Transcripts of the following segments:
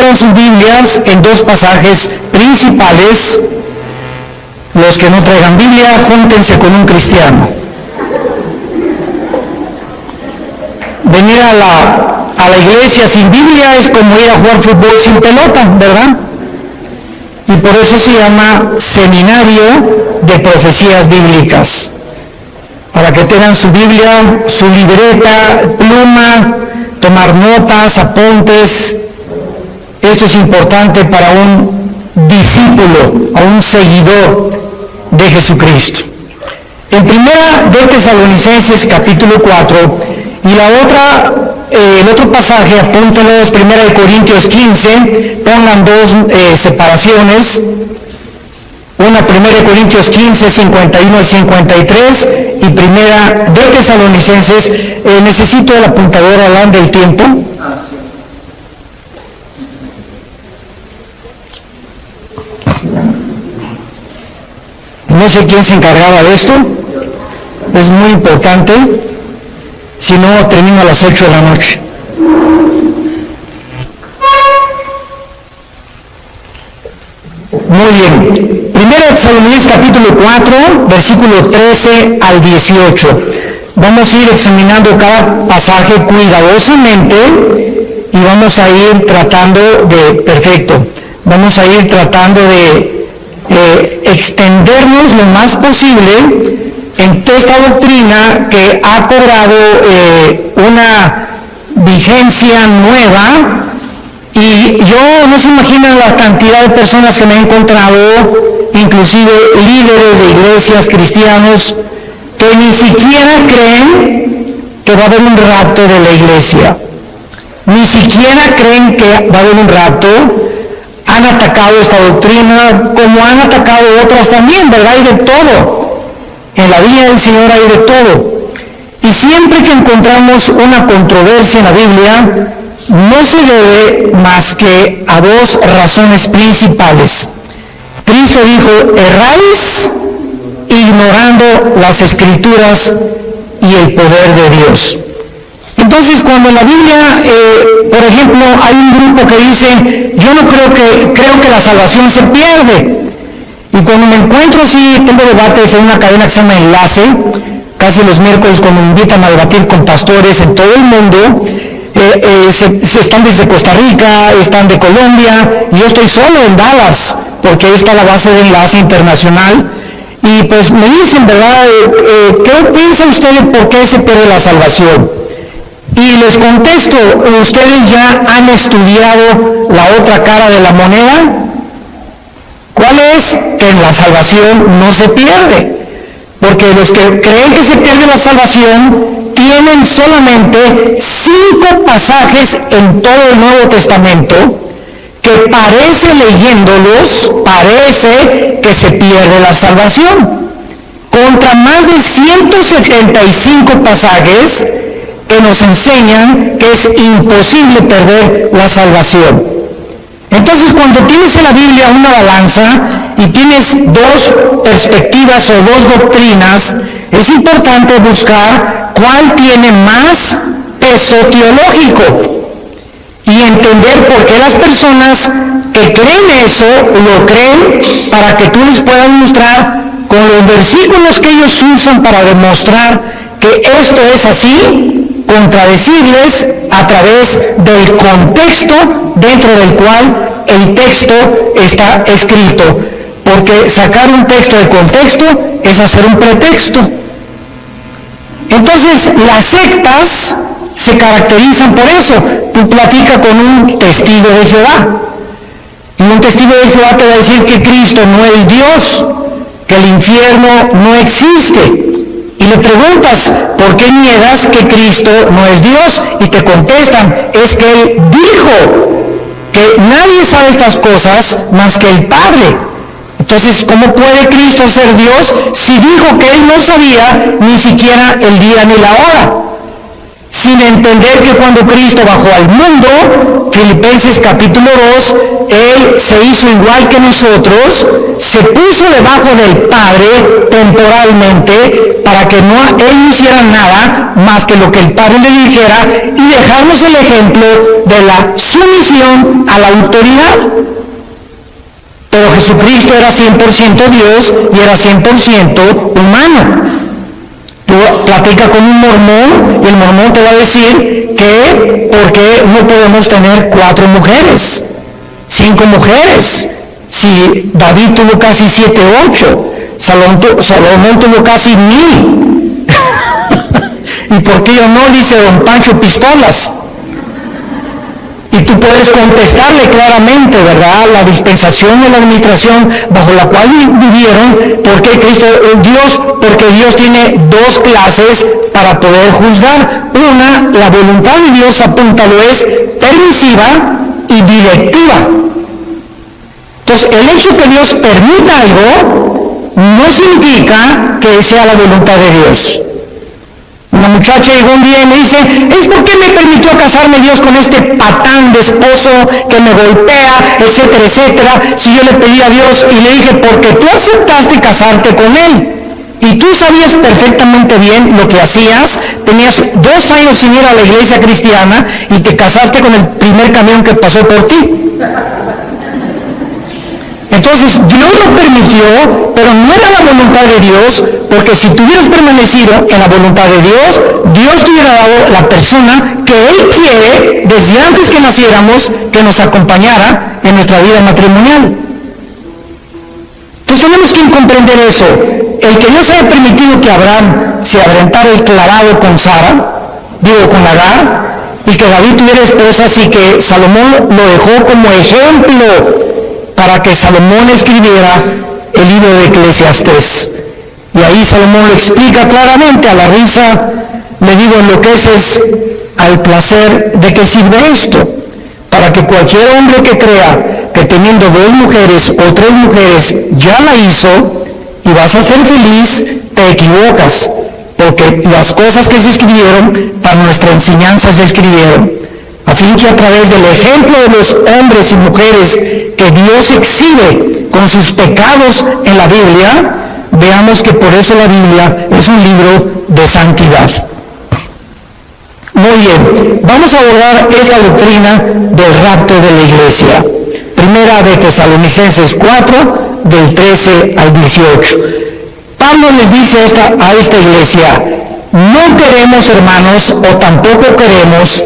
abrieron sus Biblias en dos pasajes principales. Los que no traigan Biblia, júntense con un cristiano. Venir a la iglesia sin Biblia es como ir a jugar fútbol sin pelota, ¿verdad? Y por eso se llama Seminario de Profecías Bíblicas. Para que tengan su Biblia, su libreta, pluma, tomar notas, apuntes. Esto es importante para un discípulo, a un seguidor de Jesucristo. En primera de Tesalonicenses capítulo 4, y el otro pasaje, apúntenlos, 1 de Corintios 15, pongan dos separaciones. Una, 1 de Corintios 15, 51 al 53, y primera de Tesalonicenses. Necesito el apuntador hablando del tiempo. No sé quién se encargaba de esto. Es muy importante. Si no, termino a las 8 de la noche. Muy bien. Primero de Tesalonicenses capítulo 4, versículo 13 al 18. Vamos a ir examinando cada pasaje cuidadosamente y vamos a ir tratando de extendernos lo más posible en toda esta doctrina que ha cobrado una vigencia nueva. Y yo no se imaginan la cantidad de personas que me he encontrado, inclusive líderes de iglesias, cristianos, que ni siquiera creen que va a haber un rapto de la iglesia. Ni siquiera creen que va a haber un rapto. Han atacado esta doctrina como han atacado otras también, ¿verdad? Hay de todo. En la vida del Señor hay de todo. Y siempre que encontramos una controversia en la Biblia, no se debe más que a dos razones principales. Cristo dijo: erráis ignorando las Escrituras y el poder de Dios. Entonces, cuando en la Biblia, por ejemplo, hay un grupo que dice: yo no creo que la salvación se pierde. Y cuando me encuentro así, tengo debates en una cadena que se llama Enlace, casi los miércoles, cuando me invitan a debatir con pastores en todo el mundo. Están desde Costa Rica, están de Colombia, y yo estoy solo en Dallas, porque ahí está la base de Enlace Internacional. Y pues me dicen, ¿verdad? ¿Qué piensan ustedes por qué se pierde la salvación? Y les contesto: ¿ustedes ya han estudiado la otra cara de la moneda? ¿Cuál es? Que en la salvación no se pierde. Porque los que creen que se pierde la salvación tienen solamente 5 pasajes en todo el Nuevo Testamento que parece que se pierde la salvación, contra más de 175 pasajes que nos enseñan que es imposible perder la salvación. Entonces, cuando tienes en la Biblia una balanza y tienes dos perspectivas o dos doctrinas, es importante buscar cuál tiene más peso teológico y entender por qué las personas que creen eso lo creen, para que tú les puedas mostrar con los versículos que ellos usan para demostrar que esto es así, contradecirles a través del contexto dentro del cual el texto está escrito, porque sacar un texto de contexto es hacer un pretexto. Entonces, las sectas se caracterizan por eso. Tú platicas con un testigo de Jehová, y un testigo de Jehová te va a decir que Cristo no es Dios, que el infierno no existe. Y le preguntas: ¿por qué niegas que Cristo no es Dios? Y te contestan: es que Él dijo que nadie sabe estas cosas más que el Padre. Entonces, ¿cómo puede Cristo ser Dios si dijo que Él no sabía ni siquiera el día ni la hora? sin entender que cuando Cristo bajó al mundo, Filipenses capítulo 2, Él se hizo igual que nosotros, se puso debajo del Padre temporalmente para que Él no hiciera nada más que lo que el Padre le dijera y dejarnos el ejemplo de la sumisión a la autoridad. Pero Jesucristo era 100% Dios y era 100% humano. Tú platicas con un mormón y el mormón te va a decir que ¿por qué no podemos tener 4 mujeres, 5 mujeres? Si David tuvo casi 7 u 8, Salomón tuvo casi 1000. ¿Y por qué yo no? Dice don Pancho Pistolas. Y tú puedes contestarle claramente, ¿verdad? La dispensación y la administración bajo la cual vivieron, porque Dios tiene 2 clases para poder juzgar. Una, la voluntad de Dios, apúntalo, es permisiva y directiva. Entonces, el hecho que Dios permita algo no significa que sea la voluntad de Dios. Una muchacha llegó un día y me dice, ¿es por qué me permitió casarme Dios con este patán de esposo que me golpea, etcétera, etcétera? Si yo le pedí a Dios y le dije, porque tú aceptaste casarte con él. Y tú sabías perfectamente bien lo que hacías, tenías 2 años sin ir a la iglesia cristiana y te casaste con el primer camión que pasó por ti. Entonces Dios lo permitió, pero no era la voluntad de Dios, porque si tú hubieras permanecido en la voluntad de Dios, Dios te hubiera dado la persona que Él quiere desde antes que naciéramos, que nos acompañara en nuestra vida matrimonial. Entonces tenemos que comprender eso. El que Dios haya permitido que Abraham se aventara el clavado con con Agar, y que David tuviera esposas y que Salomón lo dejó como ejemplo para que Salomón escribiera el libro de Eclesiastés. Y ahí Salomón lo explica claramente, a la risa le digo, en lo que es al placer de que sirve esto, para que cualquier hombre que crea que teniendo 2 mujeres o 3 mujeres ya la hizo y vas a ser feliz, te equivocas, porque las cosas que se escribieron para nuestra enseñanza se escribieron, a fin que a través del ejemplo de los hombres y mujeres que Dios exhibe con sus pecados en la Biblia, veamos que por eso la Biblia es un libro de santidad. Muy bien, vamos a abordar esta doctrina del rapto de la iglesia. Primera de Tesalonicenses 4, del 13 al 18. Pablo les dice a esta iglesia, no queremos, hermanos, o tampoco queremos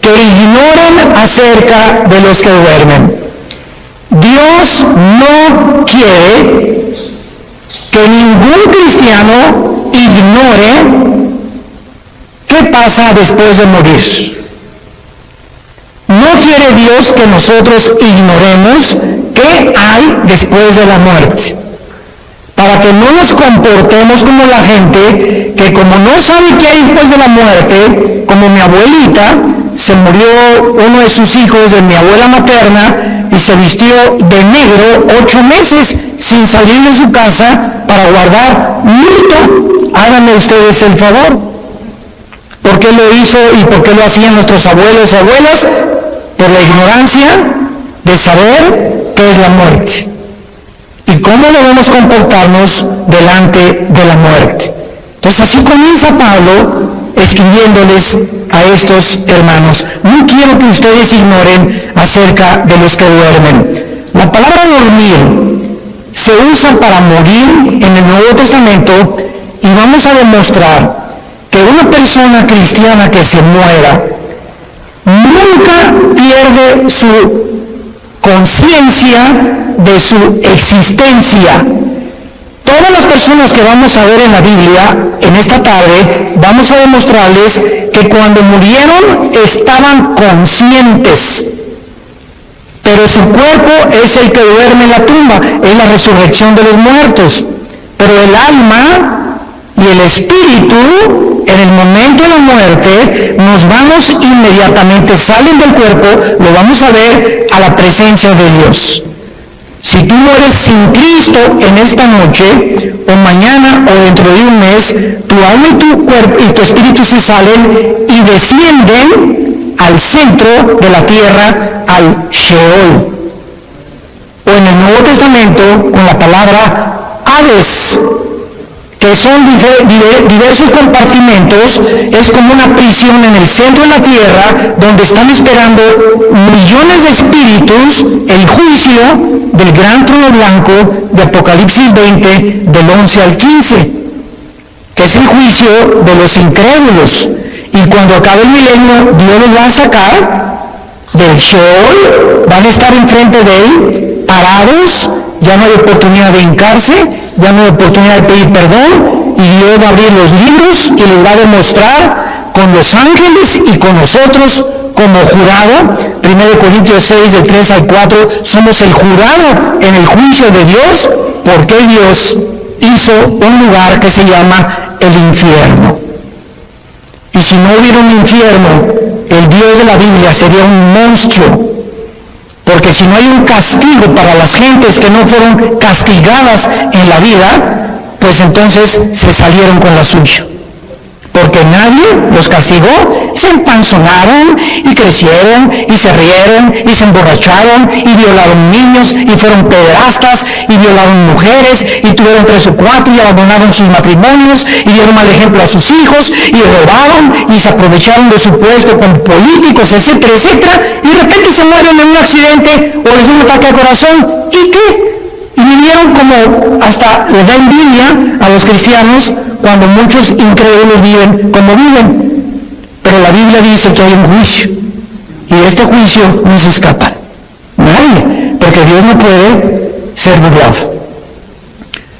que ignoren acerca de los que duermen. Dios no quiere que ningún cristiano ignore qué pasa después de morir. No quiere Dios que nosotros ignoremos qué hay después de la muerte, para que no nos comportemos como la gente que, como no sabe qué hay después de la muerte, como mi abuelita, se murió uno de sus hijos de mi abuela materna y se vistió de negro 8 meses sin salir de su casa para guardar luto. Háganme ustedes el favor. ¿Por qué lo hizo y por qué lo hacían nuestros abuelos y abuelas? Por la ignorancia de saber qué es la muerte y cómo debemos comportarnos delante de la muerte. Entonces así comienza Pablo escribiéndoles a estos hermanos. No quiero que ustedes ignoren acerca de los que duermen. La palabra dormir se usa para morir en el Nuevo Testamento, y vamos a demostrar que una persona cristiana que se muera nunca pierde su conciencia de su existencia. Todas las personas que vamos a ver en la Biblia en esta tarde, vamos a demostrarles que cuando murieron estaban conscientes, pero su cuerpo es el que duerme en la tumba, es la resurrección de los muertos, pero el alma y el espíritu, en el momento de la muerte, nos vamos inmediatamente, salen del cuerpo, lo vamos a ver, a la presencia de Dios. Si tú mueres sin Cristo en esta noche, o mañana, o dentro de un mes, tu alma y tu cuerpo y tu espíritu se salen y descienden al centro de la tierra, al Sheol. O en el Nuevo Testamento, con la palabra Hades, que son diversos compartimentos, es como una prisión en el centro de la tierra, donde están esperando millones de espíritus el juicio del gran trono blanco de Apocalipsis 20, del 11 al 15, que es el juicio de los incrédulos. Y cuando acabe el milenio, Dios los va a sacar del Sheol, van a estar enfrente de él, parados, ya no hay oportunidad de hincarse, ya no hay oportunidad de pedir perdón, y Dios va a abrir los libros y les va a demostrar con los ángeles y con nosotros como jurado. 1 Corintios 6, del 3 al 4, somos el jurado en el juicio de Dios, porque Dios hizo un lugar que se llama el infierno. Y si no hubiera un infierno, el Dios de la Biblia sería un monstruo. Porque si no hay un castigo para las gentes que no fueron castigadas en la vida, pues entonces se salieron con la suya. Porque nadie los castigó, se empanzonaron y crecieron y se rieron y se emborracharon y violaron niños y fueron pederastas y violaron mujeres y tuvieron 3 o 4 y abandonaron sus matrimonios y dieron mal ejemplo a sus hijos y robaron y se aprovecharon de su puesto con políticos, etcétera, etcétera, y de repente se mueren en un accidente o les da un ataque al corazón. ¿Y qué? Y vivieron como, hasta les da envidia a los cristianos cuando muchos incrédulos viven como viven. Pero la Biblia dice que hay un juicio, y de este juicio no se escapan nadie, porque Dios no puede ser burlado.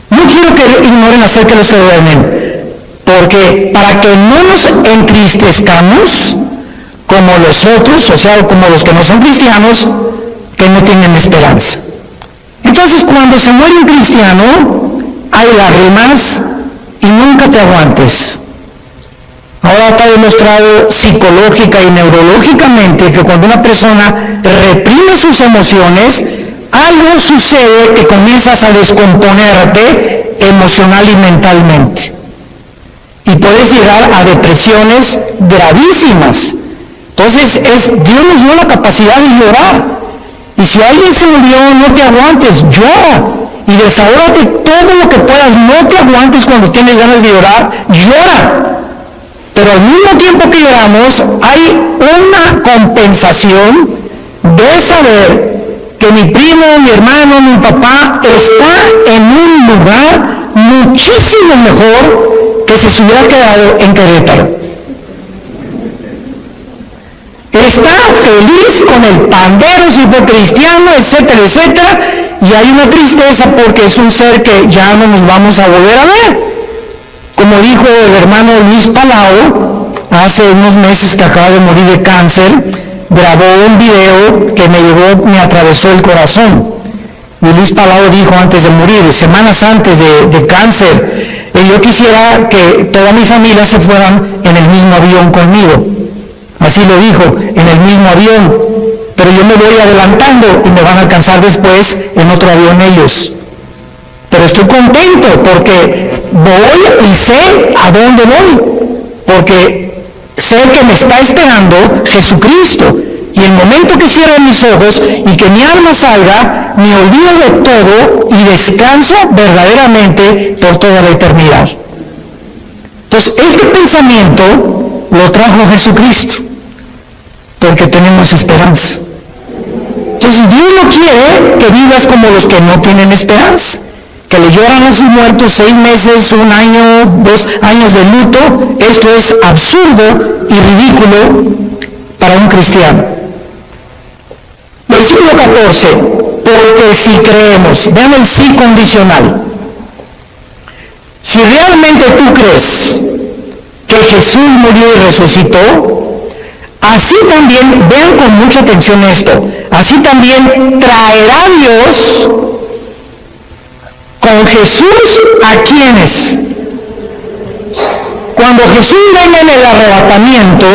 No quiero que ignoren acerca de los que duermen, porque para que no nos entristezcamos como los otros, o sea, como los que no son cristianos, que no tienen esperanza. Entonces, cuando se muere un cristiano, hay lágrimas y nunca te aguantes. Ahora está demostrado psicológica y neurológicamente que cuando una persona reprime sus emociones, algo sucede que comienzas a descomponerte emocional y mentalmente. Y puedes llegar a depresiones gravísimas. Entonces, Dios nos dio la capacidad de llorar. Y si alguien se murió, no te aguantes, llora. Y desahógate todo lo que puedas, no te aguantes cuando tienes ganas de llorar, llora. Pero al mismo tiempo que lloramos, hay una compensación de saber que mi primo, mi hermano, mi papá está en un lugar muchísimo mejor que si se hubiera quedado en Querétaro. Está feliz con el pandero, si fue cristiano, etcétera, etcétera, y hay una tristeza porque es un ser que ya no nos vamos a volver a ver. Como dijo el hermano Luis Palau, hace unos meses que acaba de morir de cáncer, grabó un video que me atravesó el corazón. Y Luis Palau dijo antes de morir, semanas antes de cáncer, yo quisiera que toda mi familia se fueran en el mismo avión conmigo. Así lo dijo, en el mismo avión, pero yo me voy adelantando y me van a alcanzar después en otro avión ellos. Pero estoy contento porque voy y sé a dónde voy, porque sé que me está esperando Jesucristo. Y el momento que cierro mis ojos y que mi alma salga, me olvido de todo y descanso verdaderamente por toda la eternidad. Entonces, este pensamiento lo trajo Jesucristo, porque tenemos esperanza. Entonces Dios no quiere que vivas como los que no tienen esperanza, que le lloran a sus muertos 6 meses, 1 año, 2 años de luto. Esto es absurdo y ridículo para un cristiano. Versículo 14, porque si creemos, vean el sí condicional. Si realmente tú crees que Jesús murió y resucitó, así también, vean con mucha atención esto, así también traerá Dios con Jesús a quienes. Cuando Jesús venga en el arrebatamiento,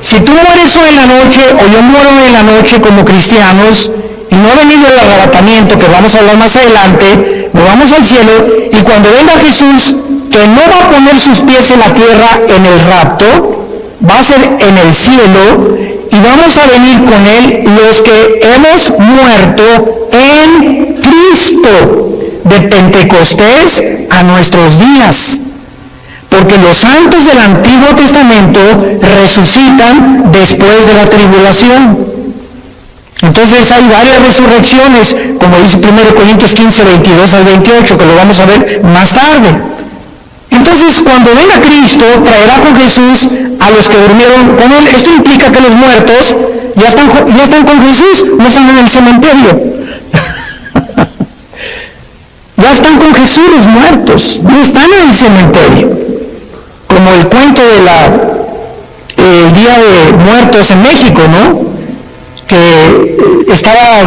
si tú mueres hoy en la noche o yo muero hoy en la noche como cristianos y no ha venido el arrebatamiento, que vamos a hablar más adelante, nos vamos al cielo, y cuando venga Jesús, que no va a poner sus pies en la tierra en el rapto, va a ser en el cielo, y vamos a venir con Él los que hemos muerto en Cristo, de Pentecostés a nuestros días. Porque los santos del Antiguo Testamento resucitan después de la tribulación. Entonces hay varias resurrecciones, como dice 1 Corintios 15, 22 al 28, que lo vamos a ver más tarde. Entonces, cuando venga Cristo, traerá con Jesús a los que durmieron con Él. Esto implica que los muertos ya están con Jesús, no están en el cementerio. Ya están con Jesús los muertos, no están en el cementerio. Como el cuento de el Día de Muertos en México, ¿no? Que estaba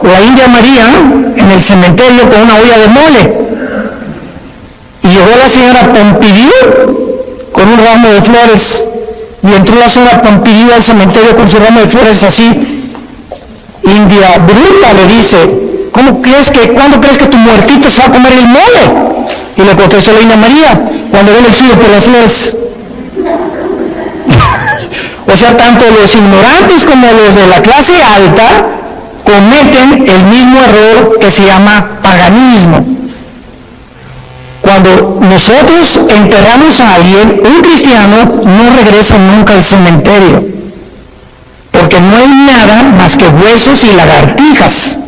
la India María en el cementerio con una olla de mole. Y llegó la señora Pompidou con un ramo de flores. Y entró la señora Pompidou al cementerio con su ramo de flores así. India bruta, le dice, ¿cuándo crees que tu muertito se va a comer el mole? Y le contestó la India María, cuando ve el chido por las flores. O sea, tanto los ignorantes como los de la clase alta cometen el mismo error que se llama paganismo. Cuando nosotros enterramos a alguien, un cristiano no regresa nunca al cementerio, porque no hay nada más que huesos y lagartijas.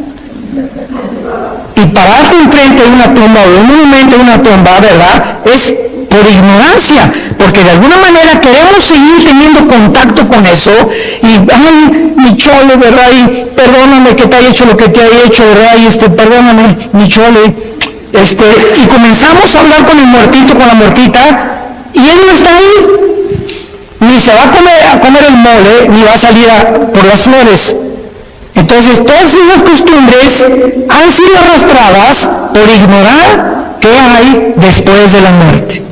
Y pararte enfrente de una tumba o de un monumento de una tumba, ¿verdad?, es por ignorancia, porque de alguna manera queremos seguir teniendo contacto con eso, y, ay, mi chole, ¿verdad?, y perdóname que te haya hecho lo que te haya hecho, ¿verdad?, y perdóname, mi chole, y comenzamos a hablar con el muertito, con la muertita, y él no está ahí, ni se va a comer el mole, ni va a salir por las flores. Entonces, todas esas costumbres han sido arrastradas por ignorar qué hay después de la muerte.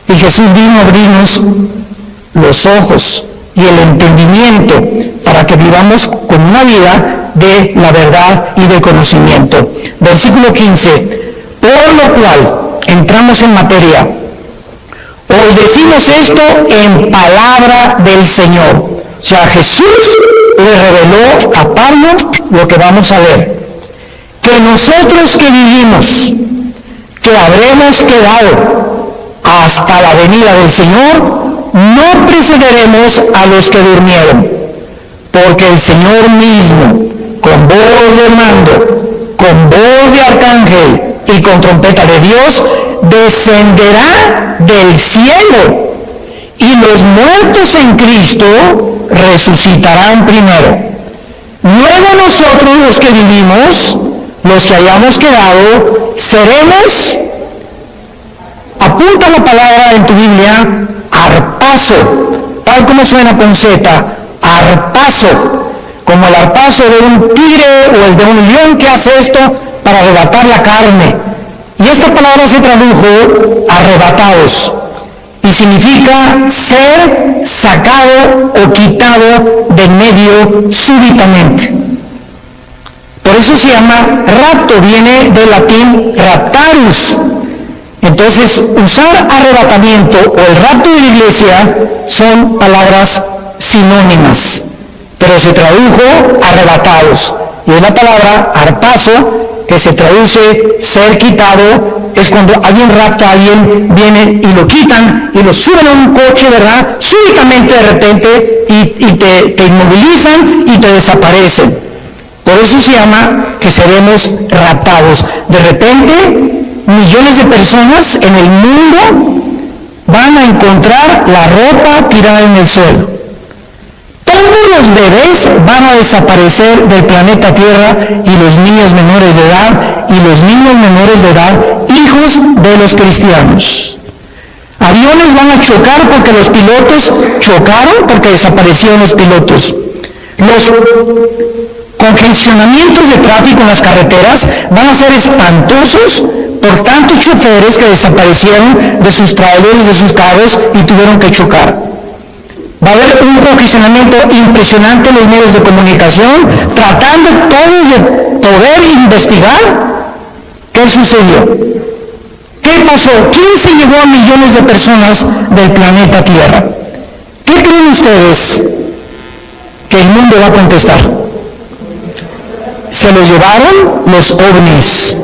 Y Jesús vino a abrirnos los ojos y el entendimiento para que vivamos con una vida de la verdad y de conocimiento. Versículo 15. Por lo cual, entramos en materia. Os decimos esto en palabra del Señor. O sea, Jesús le reveló a Pablo lo que vamos a ver. Que nosotros que vivimos, que habremos quedado hasta la venida del Señor, no precederemos a los que durmieron. Porque el Señor mismo, con voz de mando, con voz de arcángel y con trompeta de Dios, descenderá del cielo, y los muertos en Cristo resucitarán primero. Luego nosotros los que vivimos, los que hayamos quedado, seremos, apunta la palabra en tu Biblia, arpazo, tal como suena con Z, arpazo, como el arpazo de un tigre o el de un león que hace esto para arrebatar la carne. Y esta palabra se tradujo arrebatados, y significa ser sacado o quitado de medio súbitamente. Por eso se llama rapto, viene del latín raptarus. Entonces, usar arrebatamiento o el rapto de la iglesia son palabras sinónimas, pero se tradujo arrebatados. Y es la palabra arpazo, que se traduce ser quitado, es cuando hay un rapto, alguien viene y lo quitan y lo suben a un coche, ¿verdad?, súbitamente de repente, y te inmovilizan y te desaparecen. Por eso se llama que seremos raptados. De repente, millones de personas en el mundo van a encontrar la ropa tirada en el suelo. Todos los bebés van a desaparecer del planeta Tierra, y los niños menores de edad, hijos de los cristianos. Aviones van a chocar porque los pilotos chocaron, porque desaparecieron los pilotos. Los congestionamientos de tráfico en las carreteras van a ser espantosos por tantos choferes que desaparecieron de sus trailers, de sus carros, y tuvieron que chocar. Va a haber un congestionamiento impresionante en los medios de comunicación, tratando todos de poder investigar qué sucedió. ¿Qué pasó? ¿Quién se llevó a millones de personas del planeta Tierra? ¿Qué creen ustedes que el mundo va a contestar? Se los llevaron los ovnis.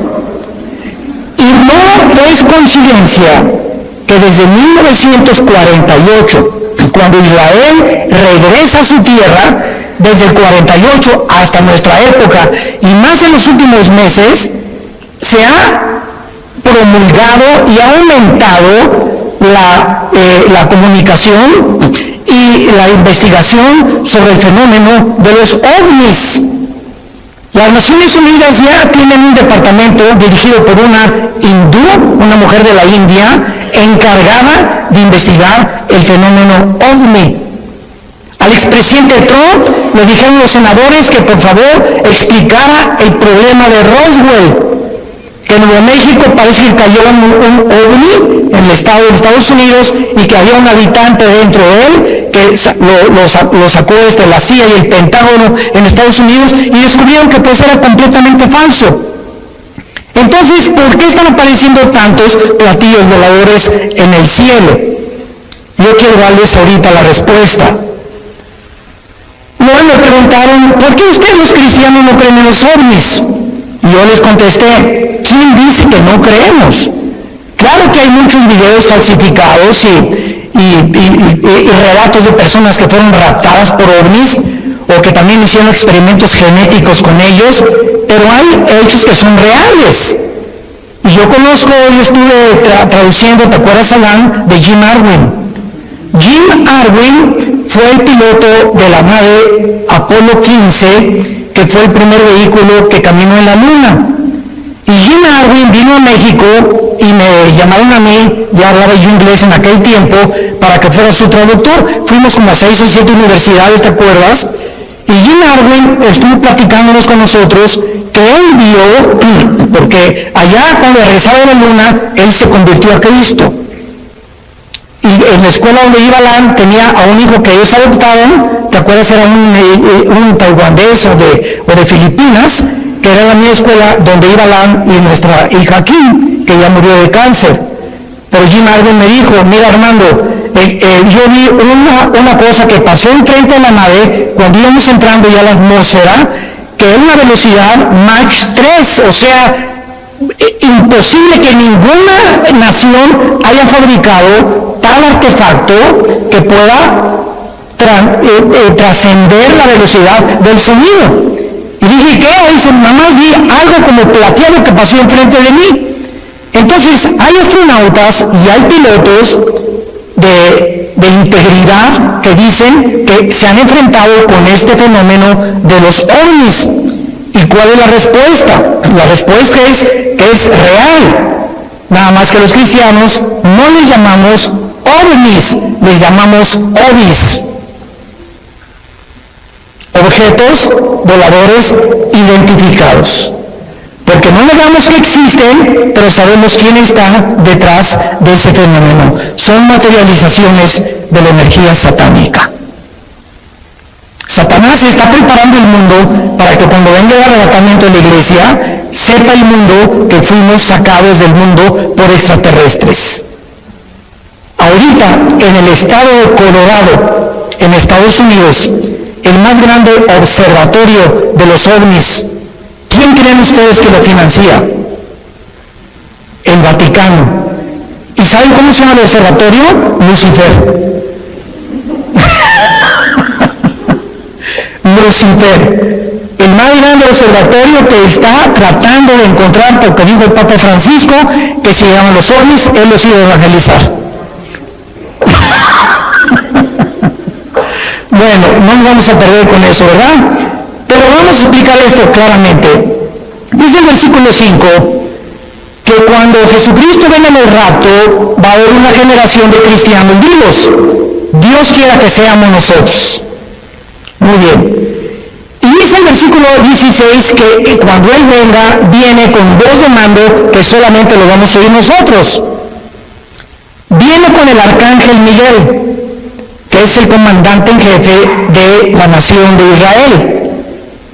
Y no es coincidencia que desde 1948, cuando Israel regresa a su tierra, desde el 48 hasta nuestra época, y más en los últimos meses, se ha promulgado y ha aumentado la comunicación y la investigación sobre el fenómeno de los ovnis. Las Naciones Unidas ya tienen un departamento dirigido por una hindú, una mujer de la India, encargada de investigar el fenómeno ovni. Al expresidente Trump le dijeron los senadores que por favor explicara el problema de Roswell, que en Nuevo México parece que cayó un ovni en el estado de Estados Unidos y que había un habitante dentro de él que lo sacó desde la CIA y el Pentágono en Estados Unidos y descubrieron que pues era completamente falso. Entonces, ¿por qué están apareciendo tantos platillos voladores en el cielo? Yo quiero darles ahorita la respuesta. Luego me preguntaron, ¿por qué ustedes los cristianos no creen en los ovnis? Y yo les contesté, ¿quién dice que no creemos? Claro que hay muchos videos falsificados y relatos de personas que fueron raptadas por ovnis o que también hicieron experimentos genéticos con ellos, pero hay hechos que son reales. Y yo estuve traduciendo, ¿te acuerdas, Alan, de Jim Irwin? Jim Irwin fue el piloto de la nave Apolo 15, que fue el primer vehículo que caminó en la Luna. Y Jim Irwin vino a México y me llamaron a mí, ya hablaba yo inglés en aquel tiempo, para que fuera su traductor. Fuimos como a 6 o 7 universidades, ¿te acuerdas? Y Jim Irwin estuvo platicándonos con nosotros que él vio, porque allá cuando regresaba de la Luna, él se convirtió a Cristo. Y en la escuela donde iba Alan tenía a un hijo que ellos adoptaron, ¿te acuerdas? Era un taiwanés o de Filipinas, que era la misma escuela donde iba Alan y nuestra hija Kim, que ya murió de cáncer. Pero Jim Irwin me dijo, mira Armando, yo vi una cosa que pasó enfrente de la nave cuando íbamos entrando ya a la atmósfera, que era una velocidad Mach 3, o sea, imposible que ninguna nación haya fabricado tal artefacto que pueda trascender la velocidad del sonido. Y dije, ¿qué? Dice, nada más vi algo como plateado que pasó enfrente de mí. Entonces, hay astronautas y hay pilotos de integridad que dicen que se han enfrentado con este fenómeno de los ovnis. ¿Y cuál es la respuesta? La respuesta es que es real. Nada más que los cristianos no les llamamos ovnis, les llamamos ovis. Objetos voladores identificados. Porque no negamos que existen, pero sabemos quién está detrás de ese fenómeno. Son materializaciones de la energía satánica. Satanás está preparando el mundo para que cuando venga el arrebatamiento de la iglesia, sepa el mundo que fuimos sacados del mundo por extraterrestres. Ahorita, en el estado de Colorado, en Estados Unidos, el más grande observatorio de los ovnis, ¿quién creen ustedes que lo financia? El Vaticano. ¿Y saben cómo se llama el observatorio? Lucifer. Lucifer, el más grande observatorio que está tratando de encontrar, porque dijo el Papa Francisco, que si llaman los ovnis, él los iba a evangelizar. Bueno, no nos vamos a perder con eso, ¿verdad? Pero vamos a explicar esto claramente. Dice el versículo 5, que cuando Jesucristo venga en el rapto, va a haber una generación de cristianos vivos. Dios quiera que seamos nosotros. Muy bien. Y dice el versículo 16 que cuando Él venga, viene con voz de mando que solamente lo vamos a oír nosotros. Viene con el arcángel Miguel, es el comandante en jefe de la nación de Israel.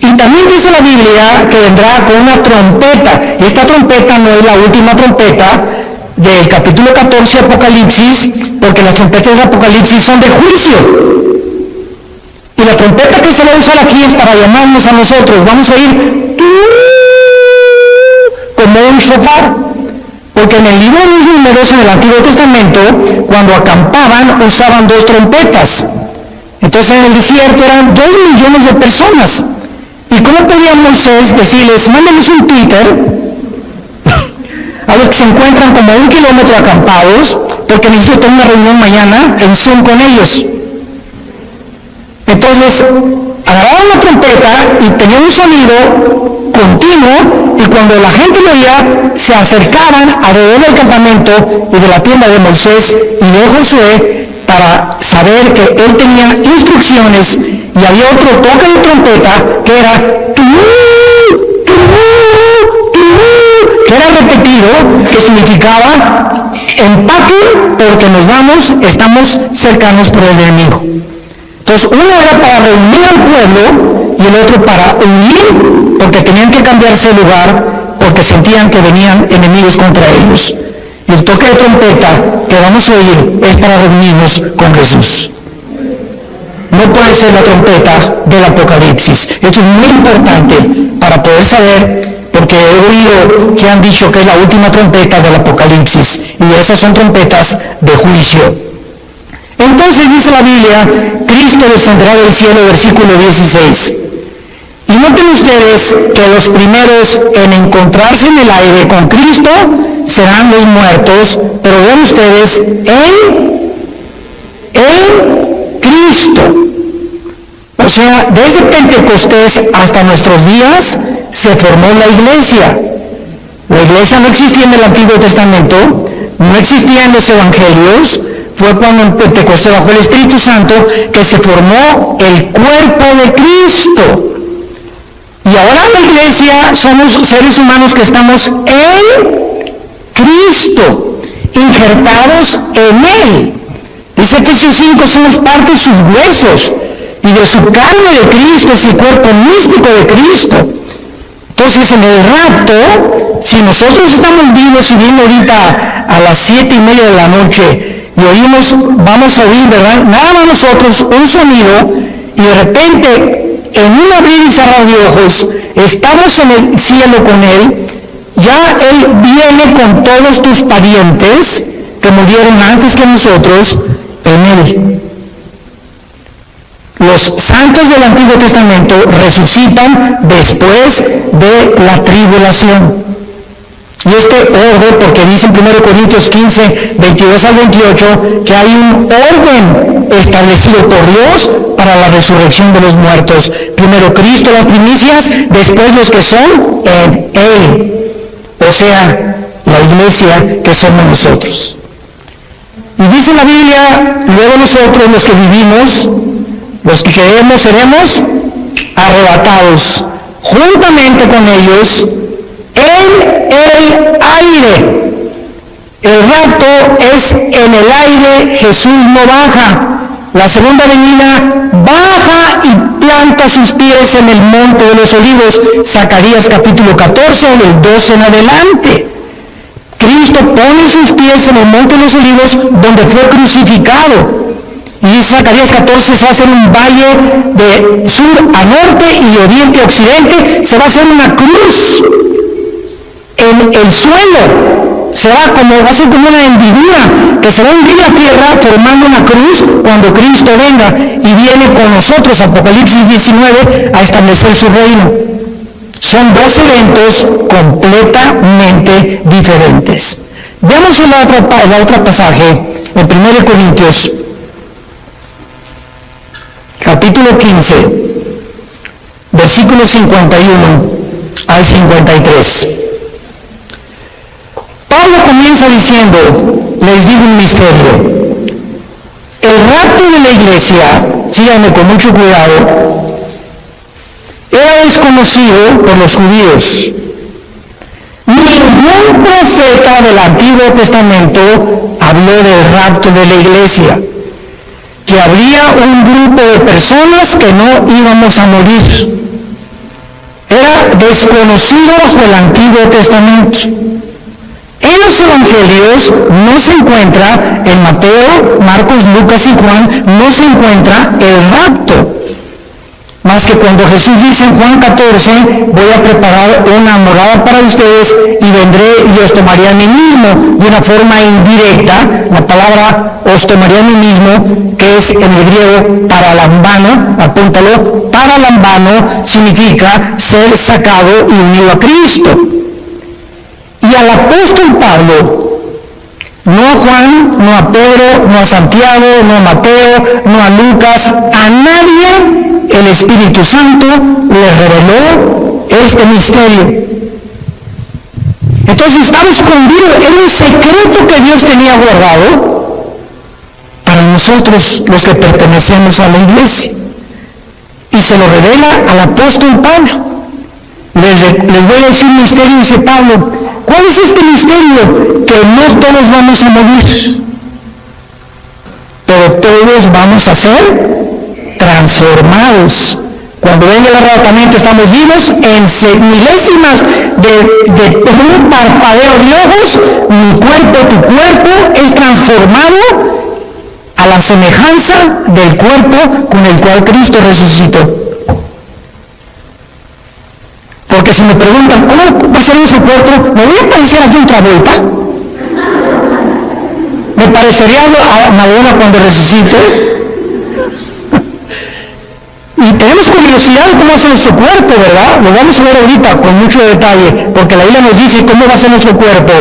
Y también dice la Biblia que vendrá con una trompeta. Esta trompeta no es la última trompeta del capítulo 14 de Apocalipsis, porque las trompetas de Apocalipsis son de juicio. Y la trompeta que se va a usar aquí es para llamarnos a nosotros. Vamos a oír como un shofar. Porque en el libro de los Números, en el Antiguo Testamento, cuando acampaban, usaban 2 trompetas. Entonces en el desierto eran 2 millones de personas. ¿Y cómo podía Moisés decirles, mándenles un Twitter a los que se encuentran como a 1 kilómetro acampados, porque necesito tener una reunión mañana en Zoom con ellos? Entonces, agarraban la trompeta y tenía un sonido continuo, y cuando la gente lo oía, se acercaban alrededor del campamento y de la tienda de Moisés y de Josué para saber que él tenía instrucciones, y había otro toque de trompeta que era que era repetido, que significaba empaque, porque nos vamos, estamos cercanos por el enemigo. Entonces uno era para reunir al pueblo y el otro para huir, porque tenían que cambiarse de lugar porque sentían que venían enemigos contra ellos. Y el toque de trompeta que vamos a oír es para reunirnos con Jesús. No puede ser la trompeta del Apocalipsis. Esto es muy importante para poder saber, porque he oído que han dicho que es la última trompeta del Apocalipsis, y esas son trompetas de juicio. Entonces dice la Biblia, Cristo descenderá del cielo, versículo 16. Y noten ustedes que los primeros en encontrarse en el aire con Cristo serán los muertos, pero vean ustedes, en Cristo. O sea, desde Pentecostés hasta nuestros días se formó la iglesia. La iglesia no existía en el Antiguo Testamento, no existían los evangelios. Fue cuando en Pentecostés, bajo el Espíritu Santo, que se formó el cuerpo de Cristo. Y ahora la iglesia somos seres humanos que estamos en Cristo, injertados en Él. Dice Efesios 5, somos parte de sus huesos y de su carne de Cristo, es el cuerpo místico de Cristo. Entonces en el rapto, si nosotros estamos vivos y viendo ahorita a las 7:30 de la noche, y oímos, vamos a oír, ¿verdad? Nada más nosotros, un sonido, y de repente, en un abrir y cerrar de ojos, estamos en el cielo con Él. Ya Él viene con todos tus parientes que murieron antes que nosotros en Él. Los santos del Antiguo Testamento resucitan después de la tribulación. Y este orden, porque dice en 1 Corintios 15, 22 al 28, que hay un orden establecido por Dios para la resurrección de los muertos. Primero Cristo, las primicias, después los que son en Él. O sea, la iglesia que somos nosotros. Y dice la Biblia, luego nosotros los que vivimos, los que creemos, seremos arrebatados juntamente con ellos en el aire. El rapto es en el aire, Jesús no baja. La segunda venida baja y planta sus pies en el monte de los olivos. Zacarías capítulo 14, del 12 en adelante. Cristo pone sus pies en el monte de los olivos donde fue crucificado. Y Zacarías 14, se va a hacer un valle de sur a norte y de oriente a occidente. Se va a hacer una cruz en el suelo. Va a ser como una hendidura que se va a hundir la tierra formando una cruz cuando Cristo venga y viene con nosotros, Apocalipsis 19, a establecer su reino. Son dos eventos completamente diferentes. Veamos el otro pasaje en 1 Corintios capítulo 15, versículos 51 al 53. Pablo comienza diciendo, les digo un misterio. El rapto de la iglesia, síganme con mucho cuidado, era desconocido por los judíos. Ningún profeta del Antiguo Testamento habló del rapto de la iglesia. que habría un grupo de personas que no íbamos a morir. Era desconocido bajo el Antiguo Testamento. En los evangelios no se encuentra, en Mateo, Marcos, Lucas y Juan, no se encuentra el rapto. Más que cuando Jesús dice en Juan 14, voy a preparar una morada para ustedes y vendré y os tomaré a mí mismo, de una forma indirecta. La palabra os tomaré a mí mismo, que es en el griego paralambano, apúntalo, paralambano significa ser sacado y unido a Cristo. Y al apóstol Pablo, no a Juan, no a Pedro, no a Santiago, no a Mateo, no a Lucas, a nadie el Espíritu Santo le reveló este misterio. Entonces estaba escondido, era un secreto que Dios tenía guardado para nosotros los que pertenecemos a la iglesia. Y se lo revela al apóstol Pablo. Les voy a decir un misterio, dice Pablo. ¿Cuál es este misterio? Que no todos vamos a morir, pero todos vamos a ser transformados. Cuando venga el arrebatamiento estamos vivos en milésimas de un parpadeo de ojos. Mi cuerpo, tu cuerpo es transformado a la semejanza del cuerpo con el cual Cristo resucitó. Porque si me preguntan, ¿cómo va a ser nuestro cuerpo? ¿Me voy a parecer a John Travolta? ¿Me parecería a Madonna cuando resucite? Y tenemos curiosidad de cómo va a ser nuestro cuerpo, ¿verdad? Lo vamos a ver ahorita con mucho detalle, porque la Biblia nos dice cómo va a ser nuestro cuerpo.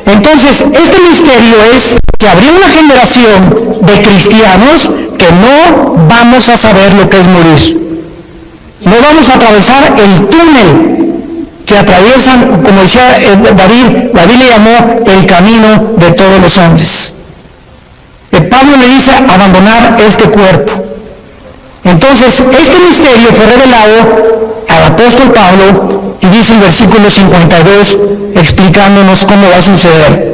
Entonces, este misterio es que habría una generación de cristianos que no vamos a saber lo que es morir. No vamos a atravesar el túnel que atraviesan, como decía David, la Biblia llamó el camino de todos los hombres. Pablo le dice abandonar este cuerpo. Entonces, este misterio fue revelado al apóstol Pablo y dice el versículo 52, explicándonos cómo va a suceder.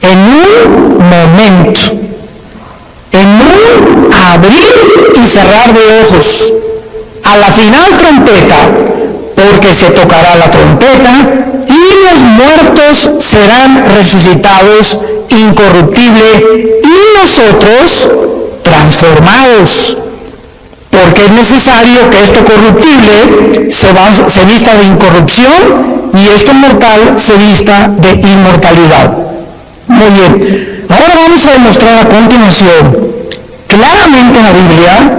En un momento, en un abrir y cerrar de ojos, a la final trompeta, porque se tocará la trompeta y los muertos serán resucitados incorruptible y nosotros transformados. Porque es necesario que esto corruptible se vista de incorrupción y esto mortal se vista de inmortalidad. Muy bien. Ahora vamos a demostrar a continuación claramente en la Biblia